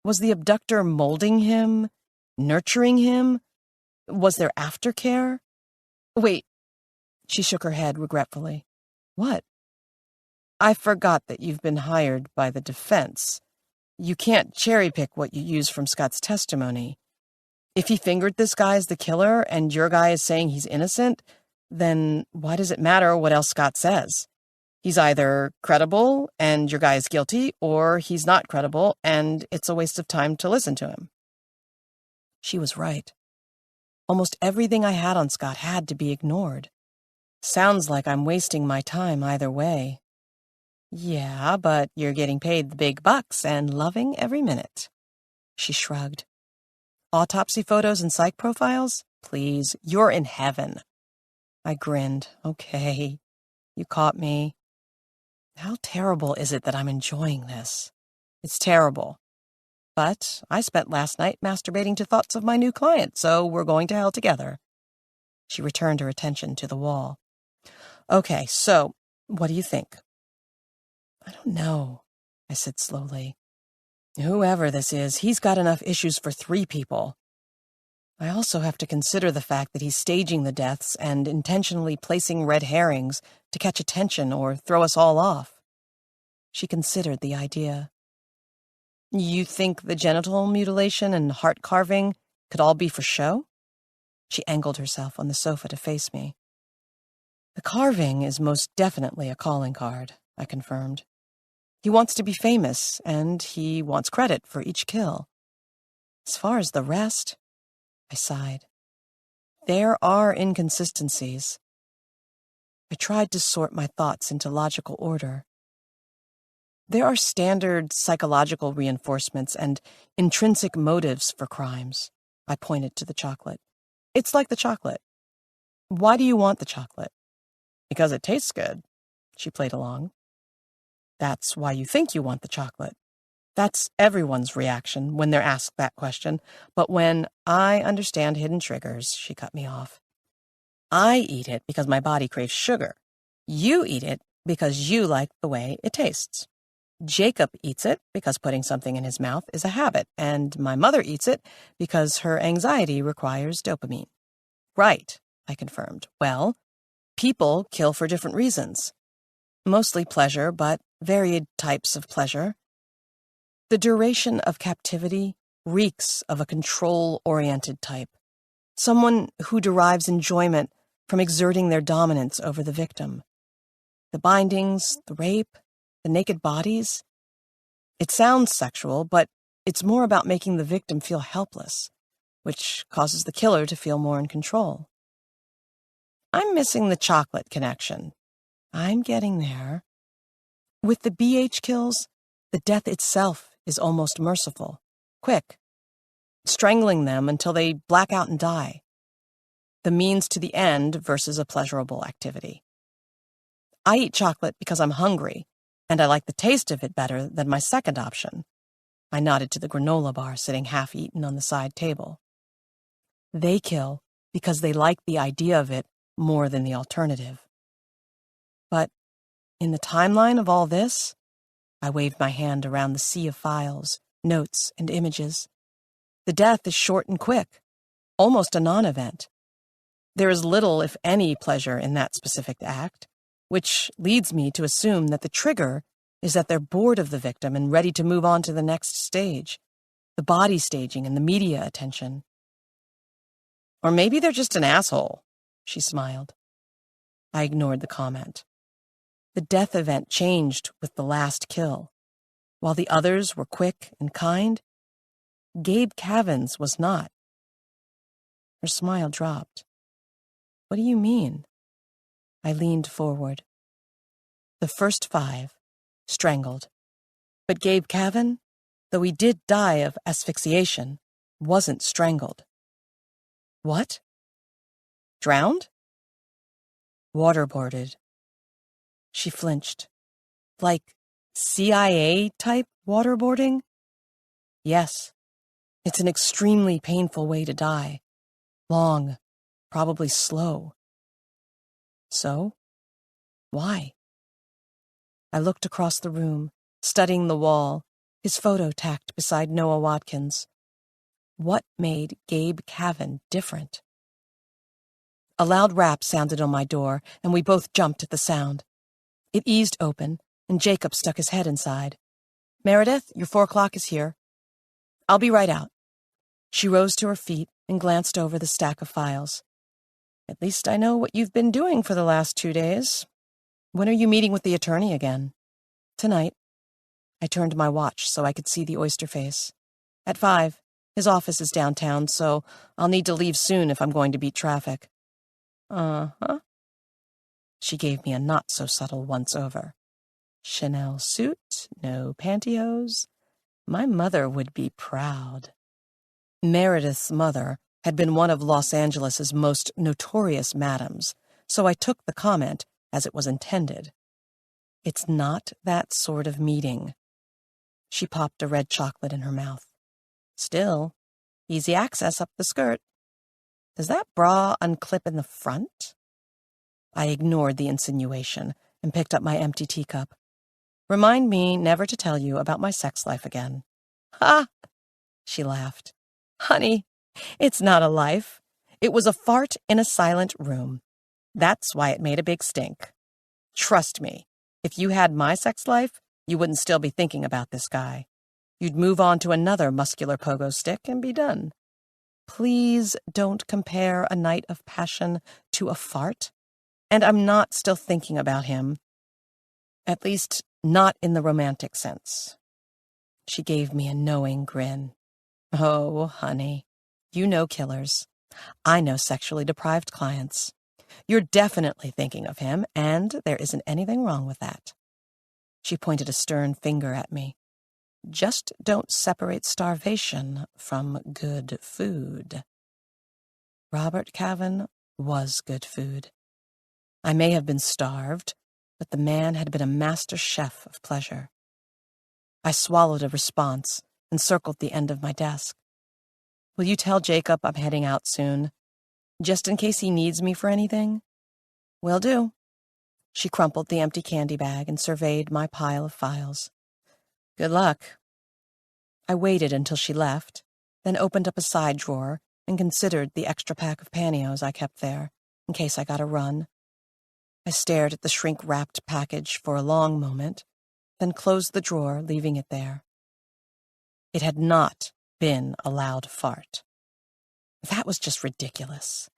Was the abductor molding him? Nurturing him? Was there aftercare? Wait. She shook her head regretfully. What? I forgot that you've been hired by the defense. You can't cherry-pick what you use from Scott's testimony. If he fingered this guy as the killer and your guy is saying he's innocent, then why does it matter what else Scott says? He's either credible and your guy is guilty, or he's not credible and it's a waste of time to listen to him. She was right. Almost everything I had on Scott had to be ignored. Sounds like I'm wasting my time either way. Yeah, but you're getting paid the big bucks and loving every minute. She shrugged. Autopsy photos and psych profiles? Please, you're in heaven. I grinned. Okay, you caught me. How terrible is it that I'm enjoying this? It's terrible. But I spent last night masturbating to thoughts of my new client, so we're going to hell together. She returned her attention to the wall. Okay, so what do you think? I don't know, I said slowly. Whoever this is, he's got enough issues for 3 people. I also have to consider the fact that he's staging the deaths and intentionally placing red herrings to catch attention or throw us all off. She considered the idea. You think the genital mutilation and heart carving could all be for show? She angled herself on the sofa to face me. The carving is most definitely a calling card, I confirmed. He wants to be famous, and he wants credit for each kill. As far as the rest, I sighed. There are inconsistencies. I tried to sort my thoughts into logical order. There are standard psychological reinforcements and intrinsic motives for crimes. I pointed to the chocolate. It's like the chocolate. Why do you want the chocolate? Because it tastes good. She played along. That's why you think you want the chocolate. That's everyone's reaction when they're asked that question. But when I understand hidden triggers, she cut me off. I eat it because my body craves sugar. You eat it because you like the way it tastes. Jacob eats it because putting something in his mouth is a habit, and my mother eats it because her anxiety requires dopamine. Right, I confirmed. Well, people kill for different reasons. Mostly pleasure, but varied types of pleasure. The duration of captivity reeks of a control-oriented type. Someone who derives enjoyment from exerting their dominance over the victim. The bindings, the rape, the naked bodies. It sounds sexual, but it's more about making the victim feel helpless, which causes the killer to feel more in control. I'm missing the chocolate connection. I'm getting there. With the BH kills, the death itself is almost merciful, quick, strangling them until they black out and die. The means to the end versus a pleasurable activity. I eat chocolate because I'm hungry, and I like the taste of it better than my second option. I nodded to the granola bar sitting half-eaten on the side table. They kill because they like the idea of it more than the alternative. But In the timeline of all this, I waved my hand around the sea of files, notes, and images. The death is short and quick, almost a non-event. There is little, if any, pleasure in that specific act, which leads me to assume that the trigger is that they're bored of the victim and ready to move on to the next stage, the body staging and the media attention. Or maybe they're just an asshole, she smiled. I ignored the comment. The death event changed with the last kill. While the others were quick and kind, Gabe Kavin's was not. Her smile dropped. What do you mean? I leaned forward. The first 5, strangled. But Gabe Kavin, though he did die of asphyxiation, wasn't strangled. What? Drowned? Waterboarded. She flinched. Like CIA-type waterboarding? Yes. It's an extremely painful way to die. Long, probably slow. So? Why? I looked across the room, studying the wall, his photo tacked beside Noah Watkins. What made Gabe Kavin different? A loud rap sounded on my door, and we both jumped at the sound. It eased open, and Jacob stuck his head inside. Meredith, your 4 o'clock is here. I'll be right out. She rose to her feet and glanced over the stack of files. At least I know what you've been doing for the last 2 days. When are you meeting with the attorney again? Tonight. I turned to my watch so I could see the oyster face. At 5. His office is downtown, so I'll need to leave soon if I'm going to beat traffic. Uh-huh. She gave me a not-so-subtle once-over. Chanel suit, no pantyhose. My mother would be proud. Meredith's mother had been one of Los Angeles's most notorious madams, so I took the comment as it was intended. It's not that sort of meeting. She popped a red chocolate in her mouth. Still, easy access up the skirt. Does that bra unclip in the front? I ignored the insinuation and picked up my empty teacup. Remind me never to tell you about my sex life again. Ha! She laughed. Honey, it's not a life. It was a fart in a silent room. That's why it made a big stink. Trust me, if you had my sex life, you wouldn't still be thinking about this guy. You'd move on to another muscular pogo stick and be done. Please don't compare a night of passion to a fart. And I'm not still thinking about him. At least, not in the romantic sense. She gave me a knowing grin. Oh, honey, you know killers. I know sexually deprived clients. You're definitely thinking of him, and there isn't anything wrong with that. She pointed a stern finger at me. Just don't separate starvation from good food. Robert Kavin was good food. I may have been starved, but the man had been a master chef of pleasure. I swallowed a response and circled the end of my desk. Will you tell Jacob I'm heading out soon, just in case he needs me for anything? Will do. She crumpled the empty candy bag and surveyed my pile of files. Good luck. I waited until she left, then opened up a side drawer and considered the extra pack of pantyhose I kept there, in case I got a run. I stared at the shrink-wrapped package for a long moment, then closed the drawer, leaving it there. It had not been a loud fart. That was just ridiculous.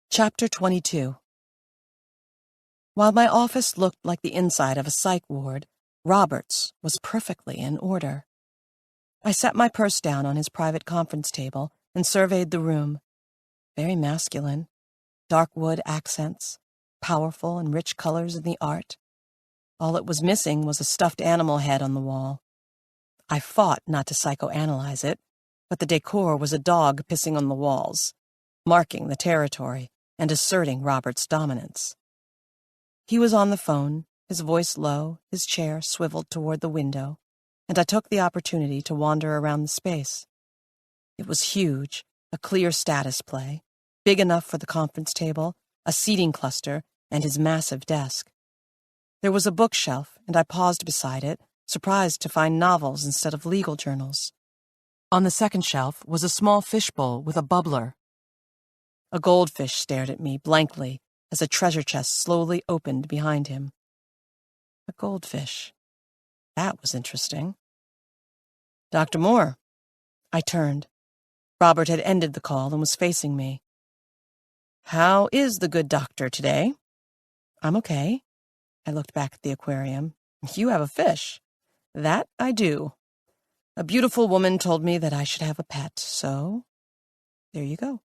Chapter 22. While my office looked like the inside of a psych ward, Robert's was perfectly in order. I set my purse down on his private conference table and surveyed the room. Very masculine. Dark wood accents, powerful and rich colors in the art. All it was missing was a stuffed animal head on the wall. I fought not to psychoanalyze it, but the decor was a dog pissing on the walls, marking the territory and asserting Robert's dominance. He was on the phone, his voice low, his chair swiveled toward the window, and I took the opportunity to wander around the space. It was huge, a clear status play, big enough for the conference table, a seating cluster, and his massive desk. There was a bookshelf, and I paused beside it, surprised to find novels instead of legal journals. On the second shelf was a small fishbowl with a bubbler. A goldfish stared at me blankly as a treasure chest slowly opened behind him. A goldfish. That was interesting. Dr. Moore. I turned. Robert had ended the call and was facing me. How is the good doctor today? I'm okay. I looked back at the aquarium. You have a fish. That I do. A beautiful woman told me that I should have a pet, so there you go.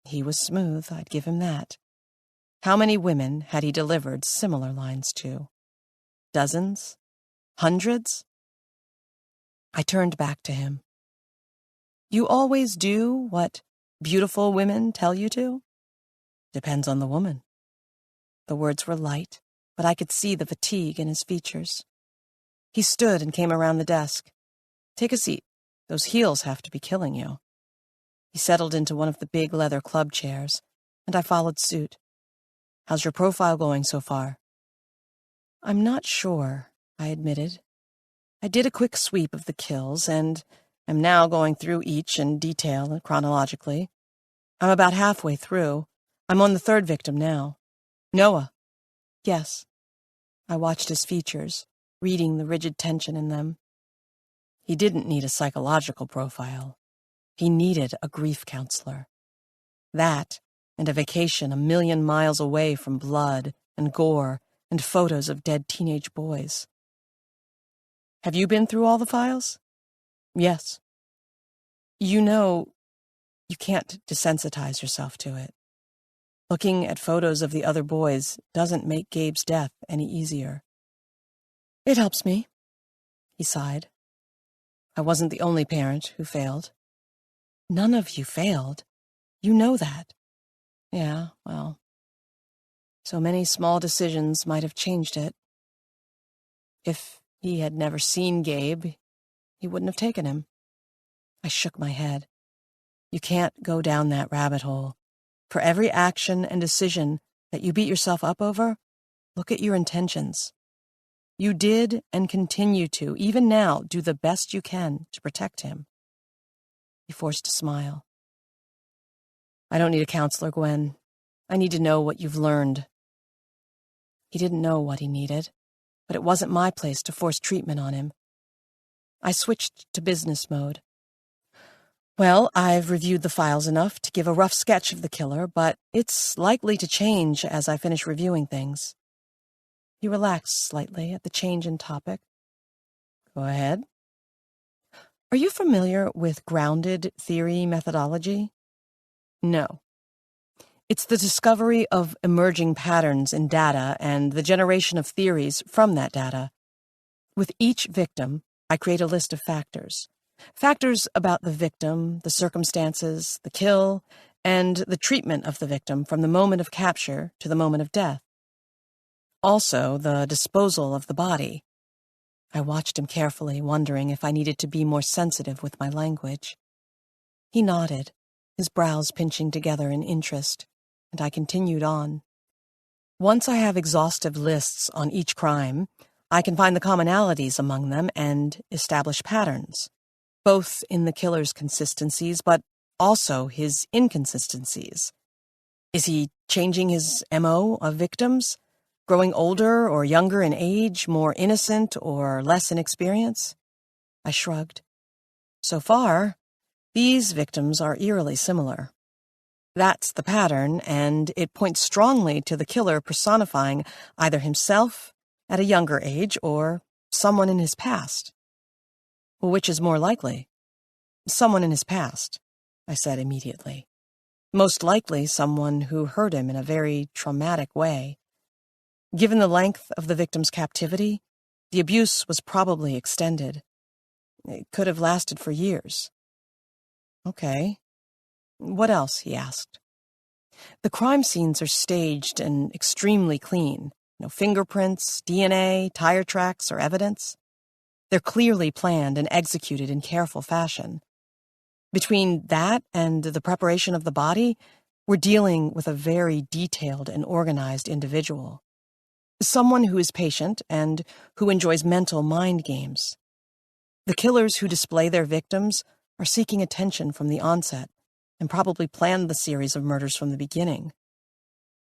He was smooth, I'd give him that. How many women had he delivered similar lines to? Dozens? Hundreds? I turned back to him. You always do what beautiful women tell you to? Depends on the woman. The words were light, but I could see the fatigue in his features. He stood and came around the desk. Take a seat. Those heels have to be killing you. He settled into one of the big leather club chairs, and I followed suit. How's your profile going so far? I'm not sure, I admitted. I did a quick sweep of the kills, and am now going through each in detail and chronologically. I'm about halfway through. I'm on the third victim now. Noah. Yes. I watched his features, reading the rigid tension in them. He didn't need a psychological profile. He needed a grief counselor. That, and a vacation 1,000,000 miles away from blood and gore and photos of dead teenage boys. Have you been through all the files? Yes. You know, you can't desensitize yourself to it. Looking at photos of the other boys doesn't make Gabe's death any easier. It helps me, he sighed. I wasn't the only parent who failed. None of you failed. You know that. Yeah, well, so many small decisions might have changed it. If he had never seen Gabe, he wouldn't have taken him. I shook my head. You can't go down that rabbit hole. For every action and decision that you beat yourself up over, look at your intentions. You did and continue to, even now, do the best you can to protect him. He forced a smile. I don't need a counselor, Gwen. I need to know what you've learned. He didn't know what he needed, but it wasn't my place to force treatment on him. I switched to business mode. Well, I've reviewed the files enough to give a rough sketch of the killer, but it's likely to change as I finish reviewing things. He relaxed slightly at the change in topic. Go ahead. Are you familiar with grounded theory methodology? No. It's the discovery of emerging patterns in data and the generation of theories from that data. With each victim, I create a list of factors. Factors about the victim, the circumstances, the kill, and the treatment of the victim from the moment of capture to the moment of death. Also, the disposal of the body. I watched him carefully, wondering if I needed to be more sensitive with my language. He nodded, his brows pinching together in interest, and I continued on. Once I have exhaustive lists on each crime, I can find the commonalities among them and establish patterns, both in the killer's consistencies, but also his inconsistencies. Is he changing his MO of victims? Growing older or younger in age, more innocent or less in experience? I shrugged. So far, these victims are eerily similar. That's the pattern, and it points strongly to the killer personifying either himself at a younger age or someone in his past. Which is more likely? Someone in his past, I said immediately. Most likely someone who hurt him in a very traumatic way. Given the length of the victim's captivity, the abuse was probably extended. It could have lasted for years. Okay. What else? He asked. The crime scenes are staged and extremely clean. No fingerprints, DNA, tire tracks, or evidence. They're clearly planned and executed in careful fashion. Between that and the preparation of the body, We're dealing with a very detailed and organized individual. Someone who is patient and who enjoys mental mind games. The killers who display their victims are seeking attention from the onset and probably planned the series of murders from the beginning.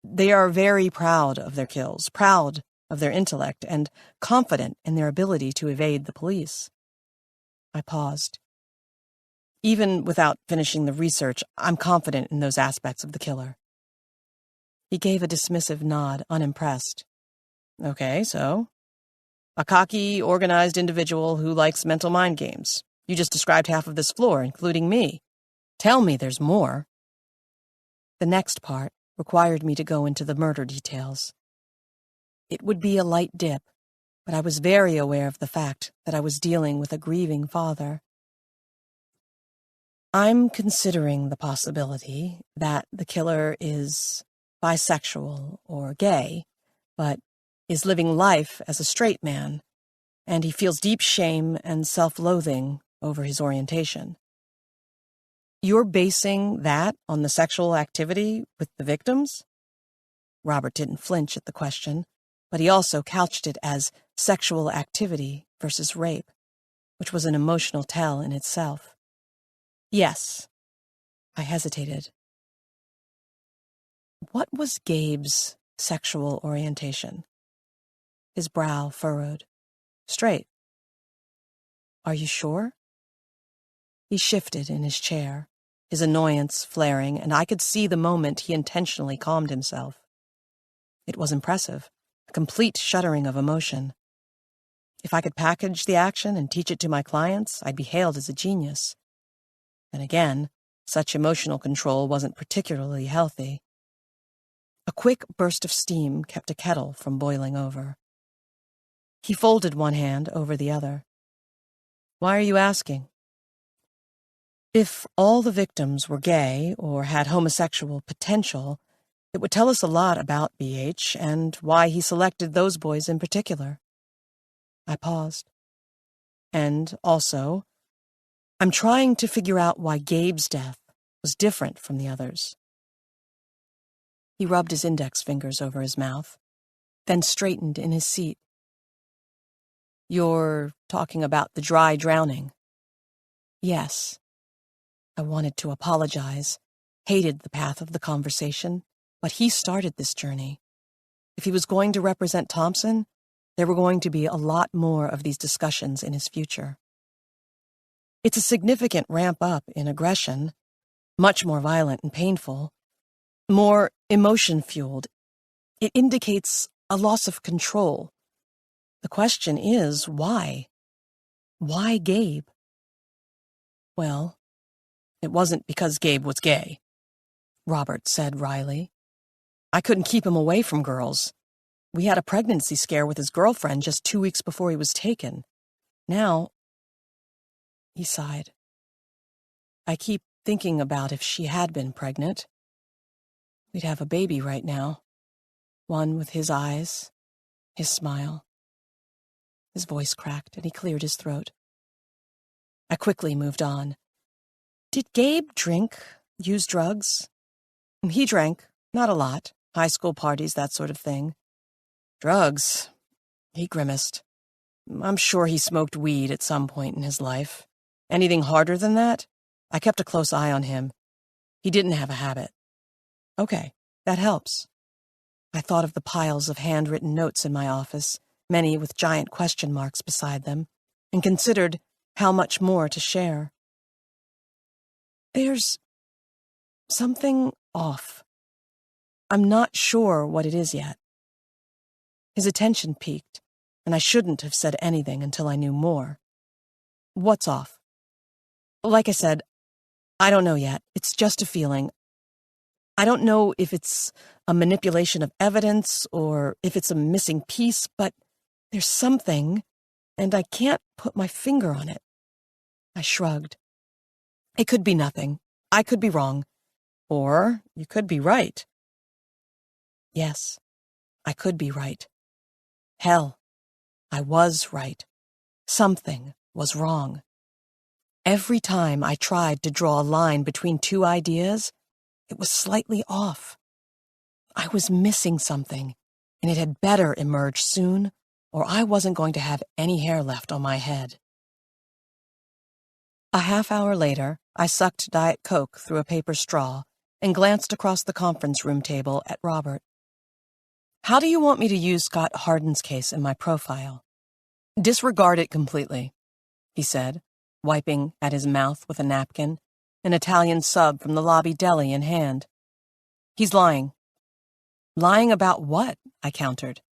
They are very proud of their kills, proud of their intellect, and confident in their ability to evade the police. I paused. Even without finishing the research, I'm confident in those aspects of the killer. He gave a dismissive nod, unimpressed. Okay, so? A cocky, organized individual who likes mental mind games. You just described half of this floor, including me. Tell me there's more. The next part required me to go into the murder details. It would be a light dip, but I was very aware of the fact that I was dealing with a grieving father. I'm considering the possibility that the killer is bisexual or gay, but is living life as a straight man, and he feels deep shame and self-loathing over his orientation. You're basing that on the sexual activity with the victims? Robert didn't flinch at the question, but he also couched it as sexual activity versus rape, which was an emotional tell in itself. Yes. I hesitated. What was Gabe's sexual orientation? His brow furrowed. Straight. Are you sure? He shifted in his chair, his annoyance flaring, and I could see the moment he intentionally calmed himself. It was impressive, a complete shuddering of emotion. If I could package the action and teach it to my clients, I'd be hailed as a genius. And again, such emotional control wasn't particularly healthy. A quick burst of steam kept a kettle from boiling over. He folded one hand over the other. Why are you asking? If all the victims were gay or had homosexual potential, it would tell us a lot about BH and why he selected those boys in particular. I paused. And also, I'm trying to figure out why Gabe's death was different from the others. He rubbed his index fingers over his mouth, then straightened in his seat. You're talking about the dry drowning? Yes. I wanted to apologize, hated the path of the conversation, but he started this journey. If he was going to represent Thompson, there were going to be a lot more of these discussions in his future. It's a significant ramp up in aggression, much more violent and painful, more emotion-fueled. It indicates a loss of control. The question is, why? Why Gabe? Well, it wasn't because Gabe was gay, Robert said wryly. I couldn't keep him away from girls. We had a pregnancy scare with his girlfriend just 2 weeks before he was taken. Now, he sighed. I keep thinking about if she had been pregnant. We'd have a baby right now. One with his eyes, his smile. His voice cracked and he cleared his throat. I quickly moved on. Did Gabe drink, use drugs? He drank, not a lot. High school parties, that sort of thing. Drugs? He grimaced. I'm sure he smoked weed at some point in his life. Anything harder than that? I kept a close eye on him. He didn't have a habit. Okay, that helps. I thought of the piles of handwritten notes in my office, many with giant question marks beside them, and considered how much more to share. There's something off. I'm not sure what it is yet. His attention peaked, and I shouldn't have said anything until I knew more. What's off? Like I said, I don't know yet. It's just a feeling. I don't know if it's a manipulation of evidence or if it's a missing piece, but there's something, and I can't put my finger on it. I shrugged. It could be nothing. I could be wrong. Or you could be right. Yes, I could be right. Hell, I was right. Something was wrong. Every time I tried to draw a line between two ideas, It was slightly off. I was missing something, and it had better emerge soon, or I wasn't going to have any hair left on my head. A half-hour later, I sucked Diet Coke through a paper straw and glanced across the conference room table at Robert. "How do you want me to use Scott Hardin's case in my profile?" "Disregard it completely," he said, wiping at his mouth with a napkin, an Italian sub from the lobby deli in hand. "He's lying." "Lying about what?" I countered.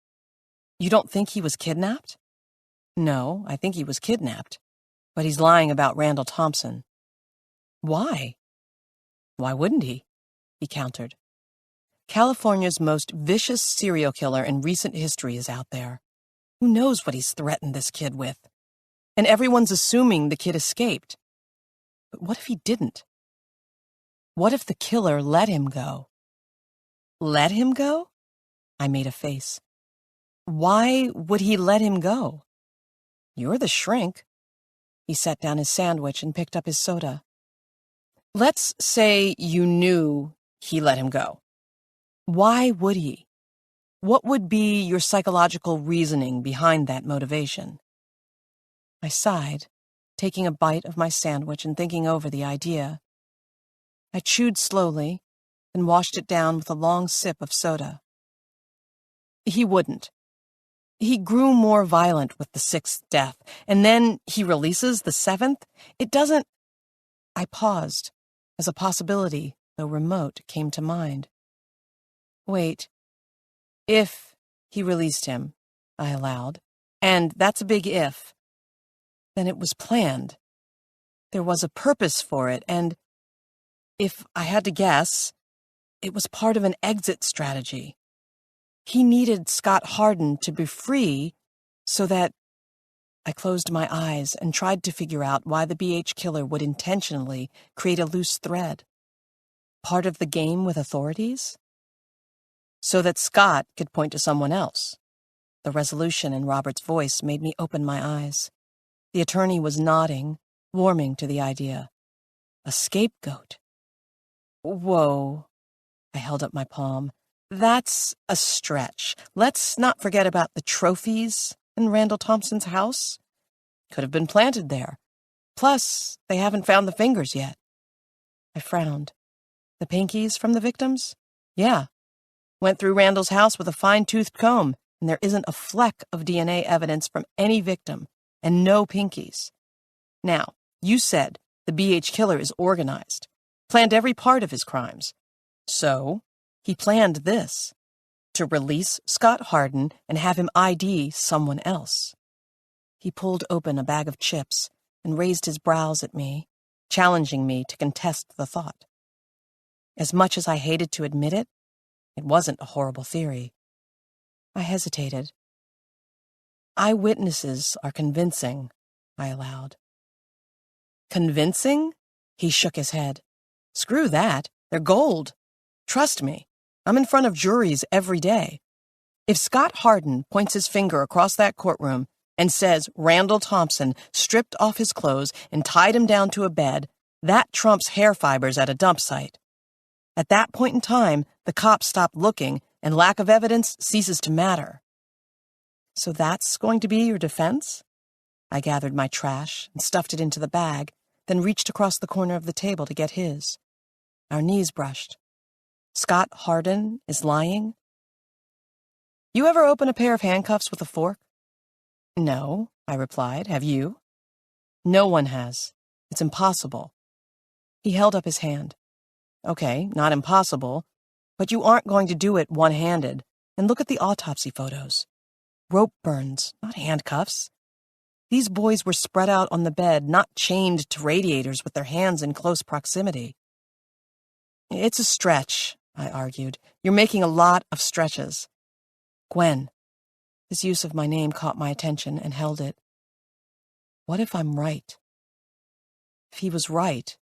"You don't think he was kidnapped?" "No, I think he was kidnapped. But he's lying about Randall Thompson." "Why?" "Why wouldn't he?" he countered. "California's most vicious serial killer in recent history is out there. Who knows what he's threatened this kid with? And everyone's assuming the kid escaped. But what if he didn't? What if the killer let him go?" "Let him go?" I made a face. "Why would he let him go?" "You're the shrink." He set down his sandwich and picked up his soda. "Let's say you knew he let him go. Why would he? What would be your psychological reasoning behind that motivation?" I sighed, taking a bite of my sandwich and thinking over the idea. I chewed slowly, then washed it down with a long sip of soda. "He wouldn't. He grew more violent with the 6th death, and then he releases the 7th. It doesn't—" I paused, as a possibility, though remote, came to mind. "Wait. If he released him," I allowed, "and that's a big if, then it was planned. There was a purpose for it, and, if I had to guess, it was part of an exit strategy. He needed Scott Hardin to be free so that—" I closed my eyes and tried to figure out why the BH killer would intentionally create a loose thread. Part of the game with authorities? So that Scott could point to someone else. The resolution in Robert's voice made me open my eyes. The attorney was nodding, warming to the idea. A scapegoat. Whoa. I held up my palm. That's a stretch. Let's not forget about the trophies in Randall Thompson's house. Could have been planted there. Plus, they haven't found the fingers yet. I frowned. The pinkies from the victims? Yeah. Went through Randall's house with a fine-toothed comb, and there isn't a fleck of DNA evidence from any victim, and no pinkies. Now, you said the BH killer is organized, planned every part of his crimes. So, he planned this, to release Scott Hardin and have him ID someone else. He pulled open a bag of chips and raised his brows at me, challenging me to contest the thought. As much as I hated to admit it, it wasn't a horrible theory. I hesitated. "Eyewitnesses are convincing," I allowed. "Convincing?" He shook his head. "Screw that. They're gold. Trust me. I'm in front of juries every day. If Scott Hardin points his finger across that courtroom and says Randall Thompson stripped off his clothes and tied him down to a bed, that trumps hair fibers at a dump site. At that point in time, the cops stop looking and lack of evidence ceases to matter." "So that's going to be your defense?" I gathered my trash and stuffed it into the bag, then reached across the corner of the table to get his. Our knees brushed. "Scott Hardin is lying?" "You ever open a pair of handcuffs with a fork?" "No," I replied. "Have you?" "No one has. It's impossible." He held up his hand. "Okay, not impossible, but you aren't going to do it one-handed. And look at the autopsy photos. Rope burns, not handcuffs. These boys were spread out on the bed, not chained to radiators with their hands in close proximity." "It's a stretch," I argued. "You're making a lot of stretches." "Gwen." His use of my name caught my attention and held it. "What if I'm right?" If he was right,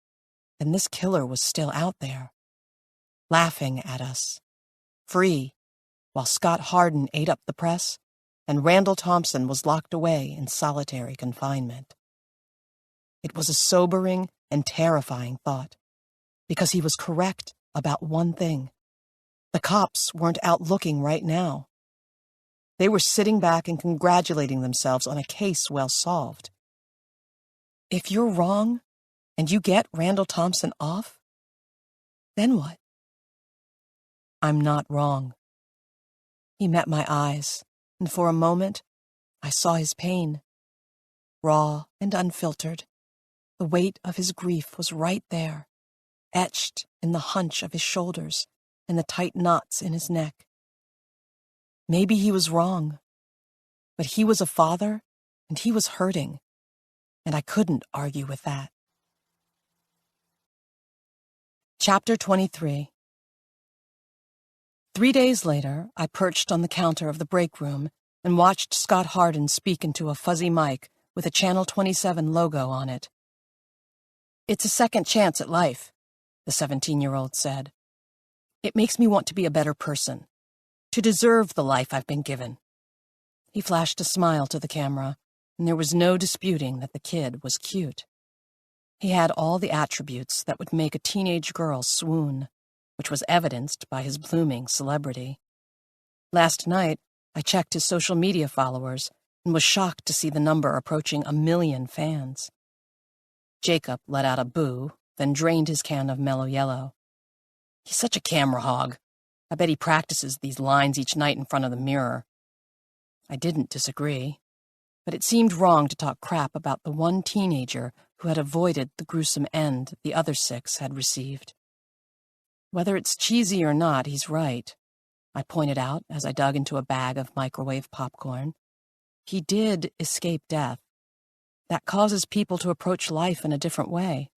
then this killer was still out there, laughing at us, free, while Scott Hardin ate up the press, and Randall Thompson was locked away in solitary confinement. It was a sobering and terrifying thought, because he was correct about one thing. The cops weren't out looking right now. They were sitting back and congratulating themselves on a case well solved. If you're wrong, and you get Randall Thompson off, then what? I'm not wrong. He met my eyes, and for a moment, I saw his pain. Raw and unfiltered, the weight of his grief was right there, etched in the hunch of his shoulders and the tight knots in his neck. Maybe he was wrong, but he was a father, and he was hurting, and I couldn't argue with that. Chapter 23. 3 days later, I perched on the counter of the break room and watched Scott Hardin speak into a fuzzy mic with a Channel 27 logo on it. "It's a second chance at life," the 17-year-old said. "It makes me want to be a better person, to deserve the life I've been given." He flashed a smile to the camera, and there was no disputing that the kid was cute. He had all the attributes that would make a teenage girl swoon, which was evidenced by his blooming celebrity. Last night, I checked his social media followers and was shocked to see the number approaching 1 million fans. Jacob let out a boo, then drained his can of Mellow Yellow. "He's such a camera hog. I bet he practices these lines each night in front of the mirror." I didn't disagree, but it seemed wrong to talk crap about the one teenager who had avoided the gruesome end the other 6 had received. "Whether it's cheesy or not, he's right," I pointed out as I dug into a bag of microwave popcorn. "He did escape death. That causes people to approach life in a different way."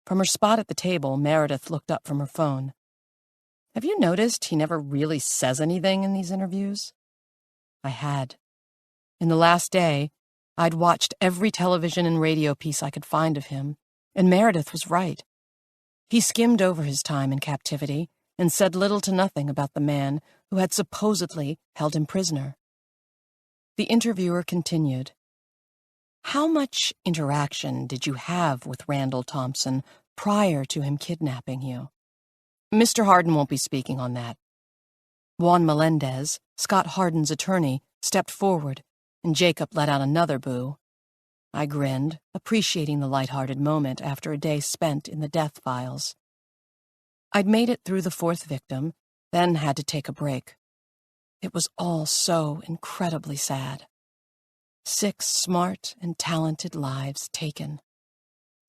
From her spot at the table, Meredith looked up from her phone. "Have you noticed he never really says anything in these interviews?" I had. In the last day, I'd watched every television and radio piece I could find of him, and Meredith was right. He skimmed over his time in captivity and said little to nothing about the man who had supposedly held him prisoner. The interviewer continued. "How much interaction did you have with Randall Thompson prior to him kidnapping you?" "Mr. Hardin won't be speaking on that." Juan Melendez, Scott Hardin's attorney, stepped forward, and Jacob let out another boo. I grinned, appreciating the light-hearted moment after a day spent in the death files. I'd made it through the 4th victim, then had to take a break. It was all so incredibly sad. 6 smart and talented lives taken.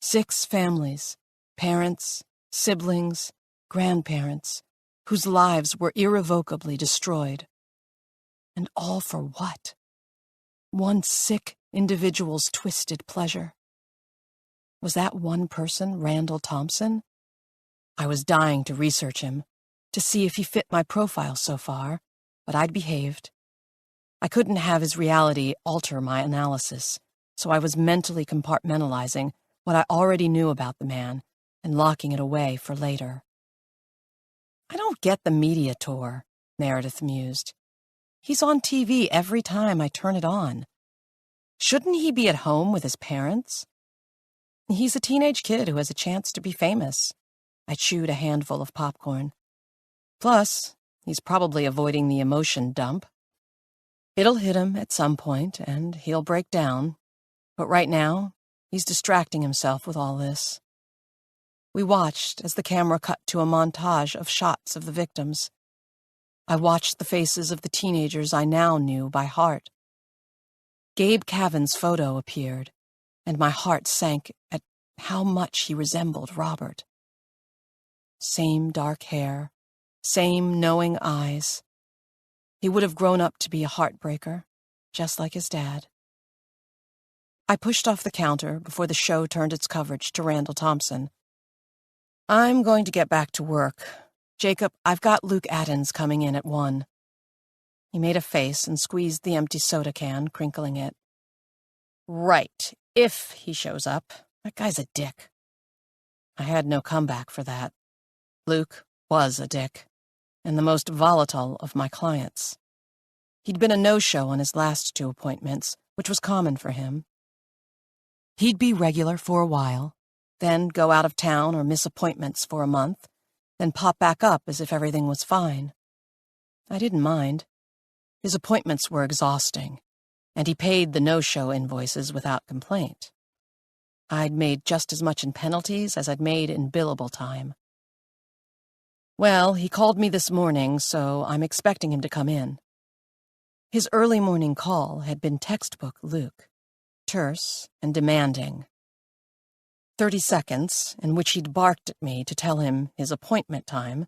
6 families, parents, siblings, grandparents, whose lives were irrevocably destroyed. And all for what? One sick individual's twisted pleasure. Was that one person Randall Thompson? I was dying to research him, to see if he fit my profile so far, but I'd behaved. I couldn't have his reality alter my analysis, so I was mentally compartmentalizing what I already knew about the man and locking it away for later. "I don't get the media tour," Meredith mused. "He's on TV every time I turn it on. Shouldn't he be at home with his parents?" "He's a teenage kid who has a chance to be famous." I chewed a handful of popcorn. "Plus, he's probably avoiding the emotion dump. It'll hit him at some point, and he'll break down. But right now, he's distracting himself with all this." We watched as the camera cut to a montage of shots of the victims. I watched the faces of the teenagers I now knew by heart. Gabe Kavin's photo appeared, and my heart sank at how much he resembled Robert. Same dark hair, same knowing eyes. He would have grown up to be a heartbreaker, just like his dad. I pushed off the counter before the show turned its coverage to Randall Thompson. "I'm going to get back to work. Jacob, I've got Luke Addins coming in at 1. He made a face and squeezed the empty soda can, crinkling it. "Right, if he shows up. That guy's a dick." I had no comeback for that. Luke was a dick, and the most volatile of my clients. He'd been a no-show on his last 2 appointments, which was common for him. He'd be regular for a while, then go out of town or miss appointments for a month, then pop back up as if everything was fine. I didn't mind. His appointments were exhausting, and he paid the no-show invoices without complaint. I'd made just as much in penalties as I'd made in billable time. Well, he called me this morning, so I'm expecting him to come in. His early morning call had been textbook Luke, terse and demanding. 30 seconds, in which he'd barked at me to tell him his appointment time,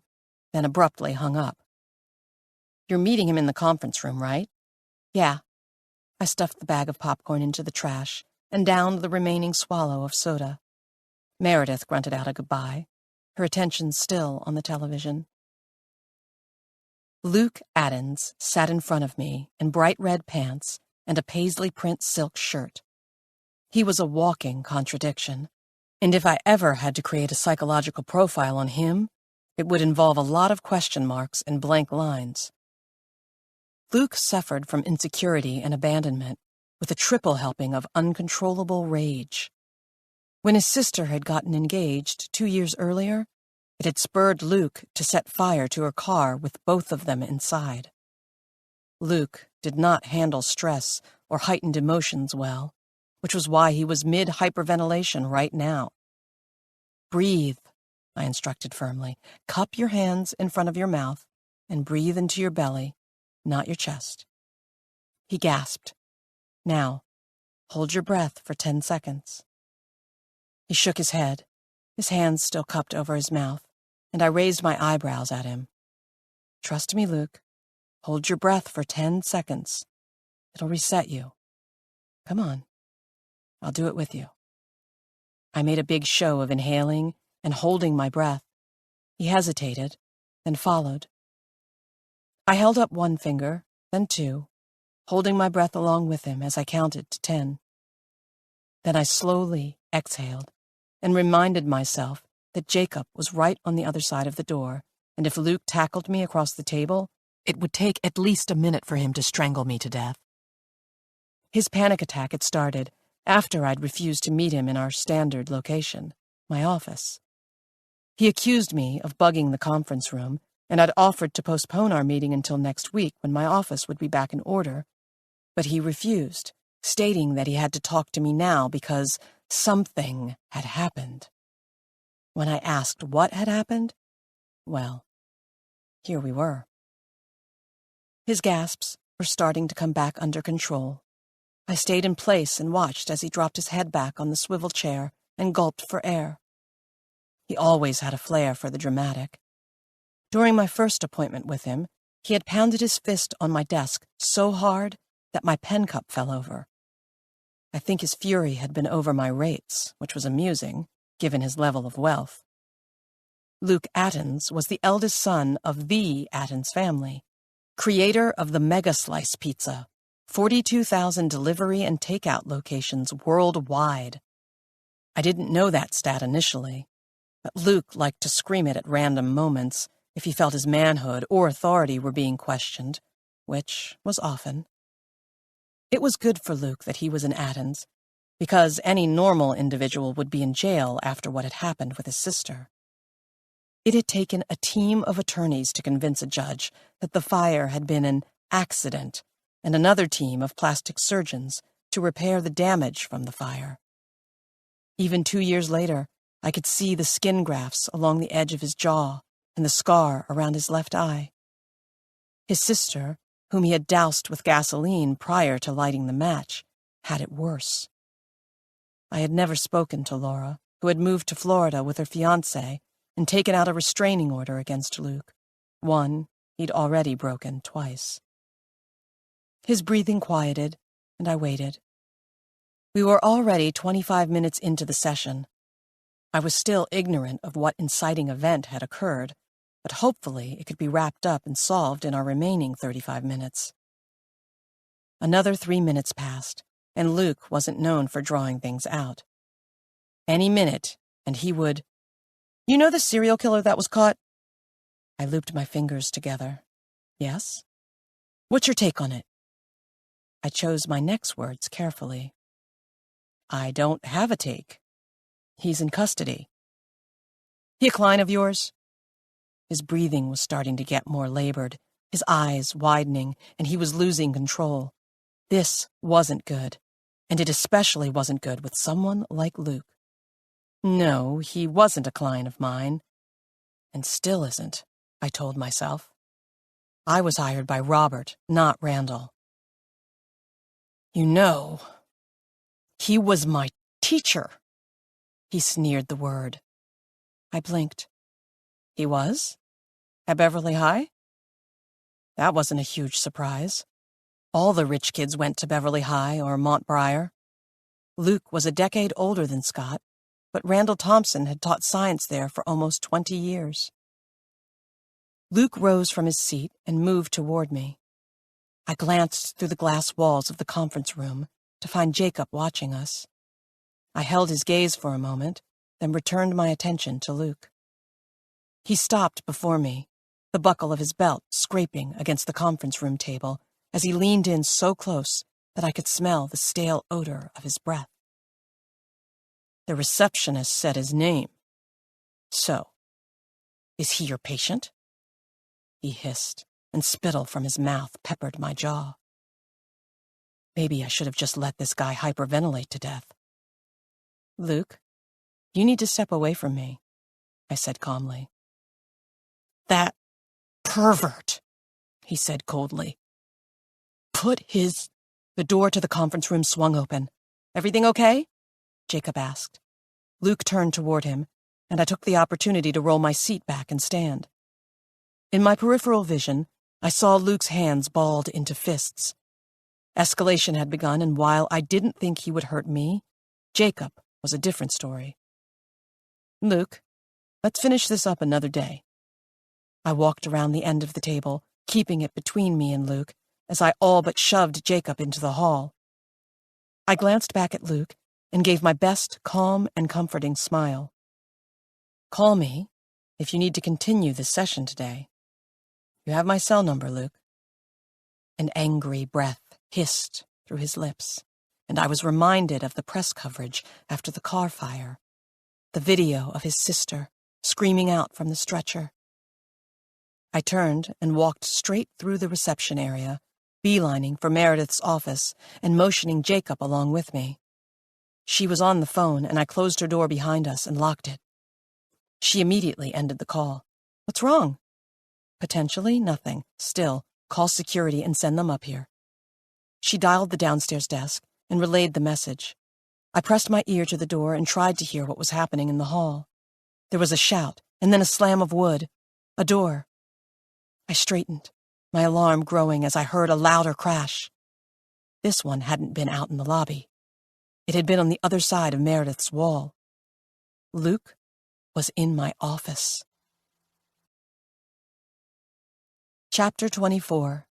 then abruptly hung up. "You're meeting him in the conference room, right?" "Yeah." I stuffed the bag of popcorn into the trash and downed the remaining swallow of soda. Meredith grunted out a goodbye, her attention still on the television. Luke Addins sat in front of me in bright red pants and a paisley print silk shirt. He was a walking contradiction, and if I ever had to create a psychological profile on him, it would involve a lot of question marks and blank lines. Luke suffered from insecurity and abandonment, with a triple helping of uncontrollable rage. When his sister had gotten engaged 2 years earlier, it had spurred Luke to set fire to her car with both of them inside. Luke did not handle stress or heightened emotions well, which was why he was mid-hyperventilation right now. "Breathe," I instructed firmly. "Cup your hands in front of your mouth and breathe into your belly, not your chest." He gasped. "Now, hold your breath for 10 seconds. He shook his head, his hands still cupped over his mouth, and I raised my eyebrows at him. "Trust me, Luke. Hold your breath for 10 seconds. It'll reset you. Come on. I'll do it with you." I made a big show of inhaling and holding my breath. He hesitated, then followed. I held up one finger, then two, holding my breath along with him as I counted to 10. Then I slowly exhaled and reminded myself that Jacob was right on the other side of the door, and if Luke tackled me across the table, it would take at least a minute for him to strangle me to death. His panic attack had started after I'd refused to meet him in our standard location, my office. He accused me of bugging the conference room, and I'd offered to postpone our meeting until next week when my office would be back in order, but he refused, stating that he had to talk to me now because something had happened. When I asked what had happened, well, here we were. His gasps were starting to come back under control. I stayed in place and watched as he dropped his head back on the swivel chair and gulped for air. He always had a flair for the dramatic. During my first appointment with him, he had pounded his fist on my desk so hard that my pen cup fell over. I think his fury had been over my rates, which was amusing, given his level of wealth. Luke Addins was the eldest son of the Addins family, creator of the Mega Slice Pizza, 42,000 delivery and takeout locations worldwide. I didn't know that stat initially, but Luke liked to scream it at random moments if he felt his manhood or authority were being questioned, which was often. It was good for Luke that he was an Addins, because any normal individual would be in jail after what had happened with his sister. It had taken a team of attorneys to convince a judge that the fire had been an accident, and another team of plastic surgeons to repair the damage from the fire. Even 2 years later, I could see the skin grafts along the edge of his jaw and the scar around his left eye. His sister, whom he had doused with gasoline prior to lighting the match, had it worse. I had never spoken to Laura, who had moved to Florida with her fiancé and taken out a restraining order against Luke, one he'd already broken twice. His breathing quieted, and I waited. We were already 25 minutes into the session. I was still ignorant of what inciting event had occurred, but hopefully it could be wrapped up and solved in our remaining 35 minutes. Another 3 minutes passed, and Luke wasn't known for drawing things out. Any minute, and he would, "You know the serial killer that was caught?" I looped my fingers together. "Yes? What's your take on it?" I chose my next words carefully. "I don't have a take. He's in custody." "He a client of yours?" His breathing was starting to get more labored, his eyes widening, and he was losing control. This wasn't good, and it especially wasn't good with someone like Luke. No, he wasn't a client of mine, and still isn't, I told myself. I was hired by Robert, not Randall. You know, he was my teacher. He sneered the word. I blinked. He was? At Beverly High? That wasn't a huge surprise. All the rich kids went to Beverly High or Montbriar. Luke was a decade older than Scott, but Randall Thompson had taught science there for almost 20 years. Luke rose from his seat and moved toward me. I glanced through the glass walls of the conference room to find Jacob watching us. I held his gaze for a moment, then returned my attention to Luke. He stopped before me, the buckle of his belt scraping against the conference room table as he leaned in so close that I could smell the stale odor of his breath. The receptionist said his name. So, is he your patient? He hissed, and spittle from his mouth peppered my jaw. Maybe I should have just let this guy hyperventilate to death. Luke, you need to step away from me, I said calmly. That pervert, he said coldly. The door to the conference room swung open. Everything okay? Jacob asked. Luke turned toward him, and I took the opportunity to roll my seat back and stand. In my peripheral vision, I saw Luke's hands balled into fists. Escalation had begun, and while I didn't think he would hurt me, Jacob was a different story. Luke, let's finish this up another day. I walked around the end of the table, keeping it between me and Luke, as I all but shoved Jacob into the hall. I glanced back at Luke and gave my best calm and comforting smile. Call me if you need to continue this session today. You have my cell number, Luke. An angry breath hissed through his lips, and I was reminded of the press coverage after the car fire, the video of his sister screaming out from the stretcher. I turned and walked straight through the reception area, beelining for Meredith's office and motioning Jacob along with me. She was on the phone, and I closed her door behind us and locked it. She immediately ended the call. What's wrong? Potentially nothing. Still, call security and send them up here. She dialed the downstairs desk and relayed the message. I pressed my ear to the door and tried to hear what was happening in the hall. There was a shout, and then a slam of wood. A door. I straightened, my alarm growing as I heard a louder crash. This one hadn't been out in the lobby. It had been on the other side of Meredith's wall. Luke was in my office. Chapter 24.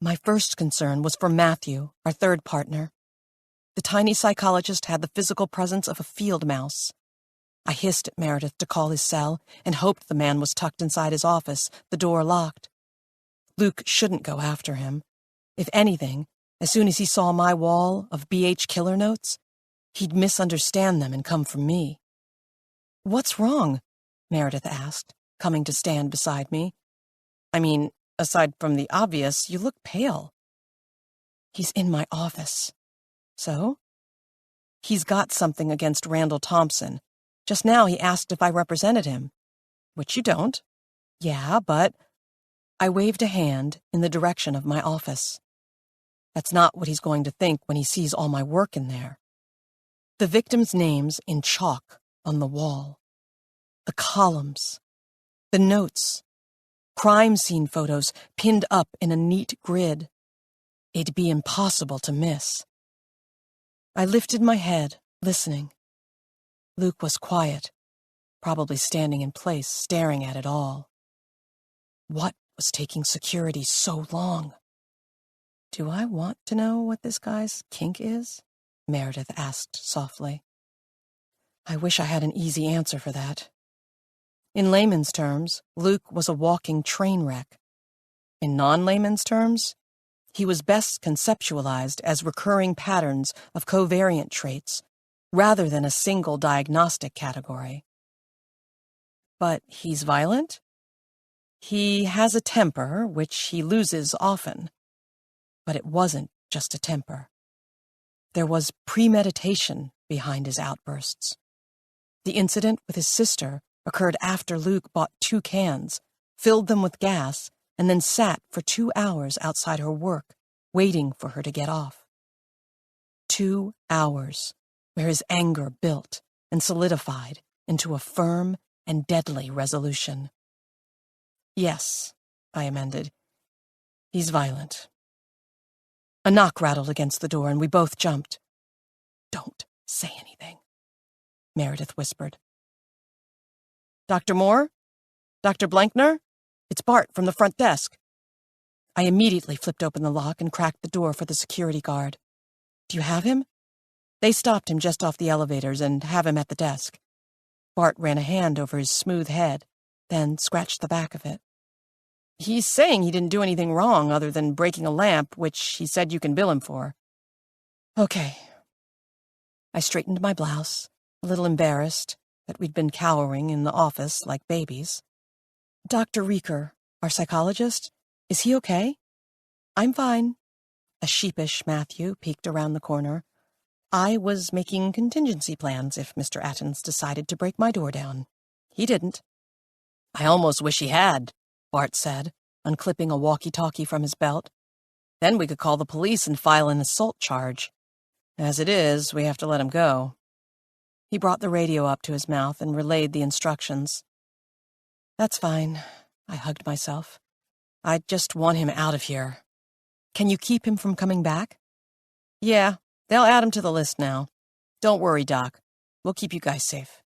My first concern was for Matthew, our third partner. The tiny psychologist had the physical presence of a field mouse. I hissed at Meredith to call his cell and hoped the man was tucked inside his office, the door locked. Luke shouldn't go after him. If anything, as soon as he saw my wall of BH killer notes, he'd misunderstand them and come for me. What's wrong? Meredith asked, coming to stand beside me. I mean, aside from the obvious, you look pale. He's in my office. So? He's got something against Randall Thompson. Just now he asked if I represented him. Which you don't. Yeah, but... I waved a hand in the direction of my office. That's not what he's going to think when he sees all my work in there. The victims' names in chalk on the wall. The columns. The notes. Crime scene photos pinned up in a neat grid. It'd be impossible to miss. I lifted my head, listening. Luke was quiet, probably standing in place, staring at it all. What was taking security so long? Do I want to know what this guy's kink is? Meredith asked softly. I wish I had an easy answer for that. In layman's terms, Luke was a walking train wreck. In non-layman's terms, he was best conceptualized as recurring patterns of covariant traits, rather than a single diagnostic category. But he's violent? He has a temper, which he loses often. But it wasn't just a temper. There was premeditation behind his outbursts. The incident with his sister occurred after Luke bought 2 cans, filled them with gas, and then sat for 2 hours outside her work, waiting for her to get off. 2 hours, where his anger built and solidified into a firm and deadly resolution. Yes, I amended. He's violent. A knock rattled against the door, and we both jumped. Don't say anything, Meredith whispered. Dr. Moore? Dr. Blankner? It's Bart from the front desk. I immediately flipped open the lock and cracked the door for the security guard. Do you have him? They stopped him just off the elevators and have him at the desk. Bart ran a hand over his smooth head, then scratched the back of it. He's saying he didn't do anything wrong other than breaking a lamp, which he said you can bill him for. Okay. I straightened my blouse, a little embarrassed that we'd been cowering in the office like babies. Dr. Rieker, our psychologist, is he okay? I'm fine. A sheepish Matthew peeked around the corner. I was making contingency plans if Mr. Attons decided to break my door down. He didn't. I almost wish he had, Bart said, unclipping a walkie-talkie from his belt. Then we could call the police and file an assault charge. As it is, we have to let him go. He brought the radio up to his mouth and relayed the instructions. That's fine, I hugged myself. I just want him out of here. Can you keep him from coming back? Yeah, they'll add him to the list now. Don't worry, Doc. We'll keep you guys safe.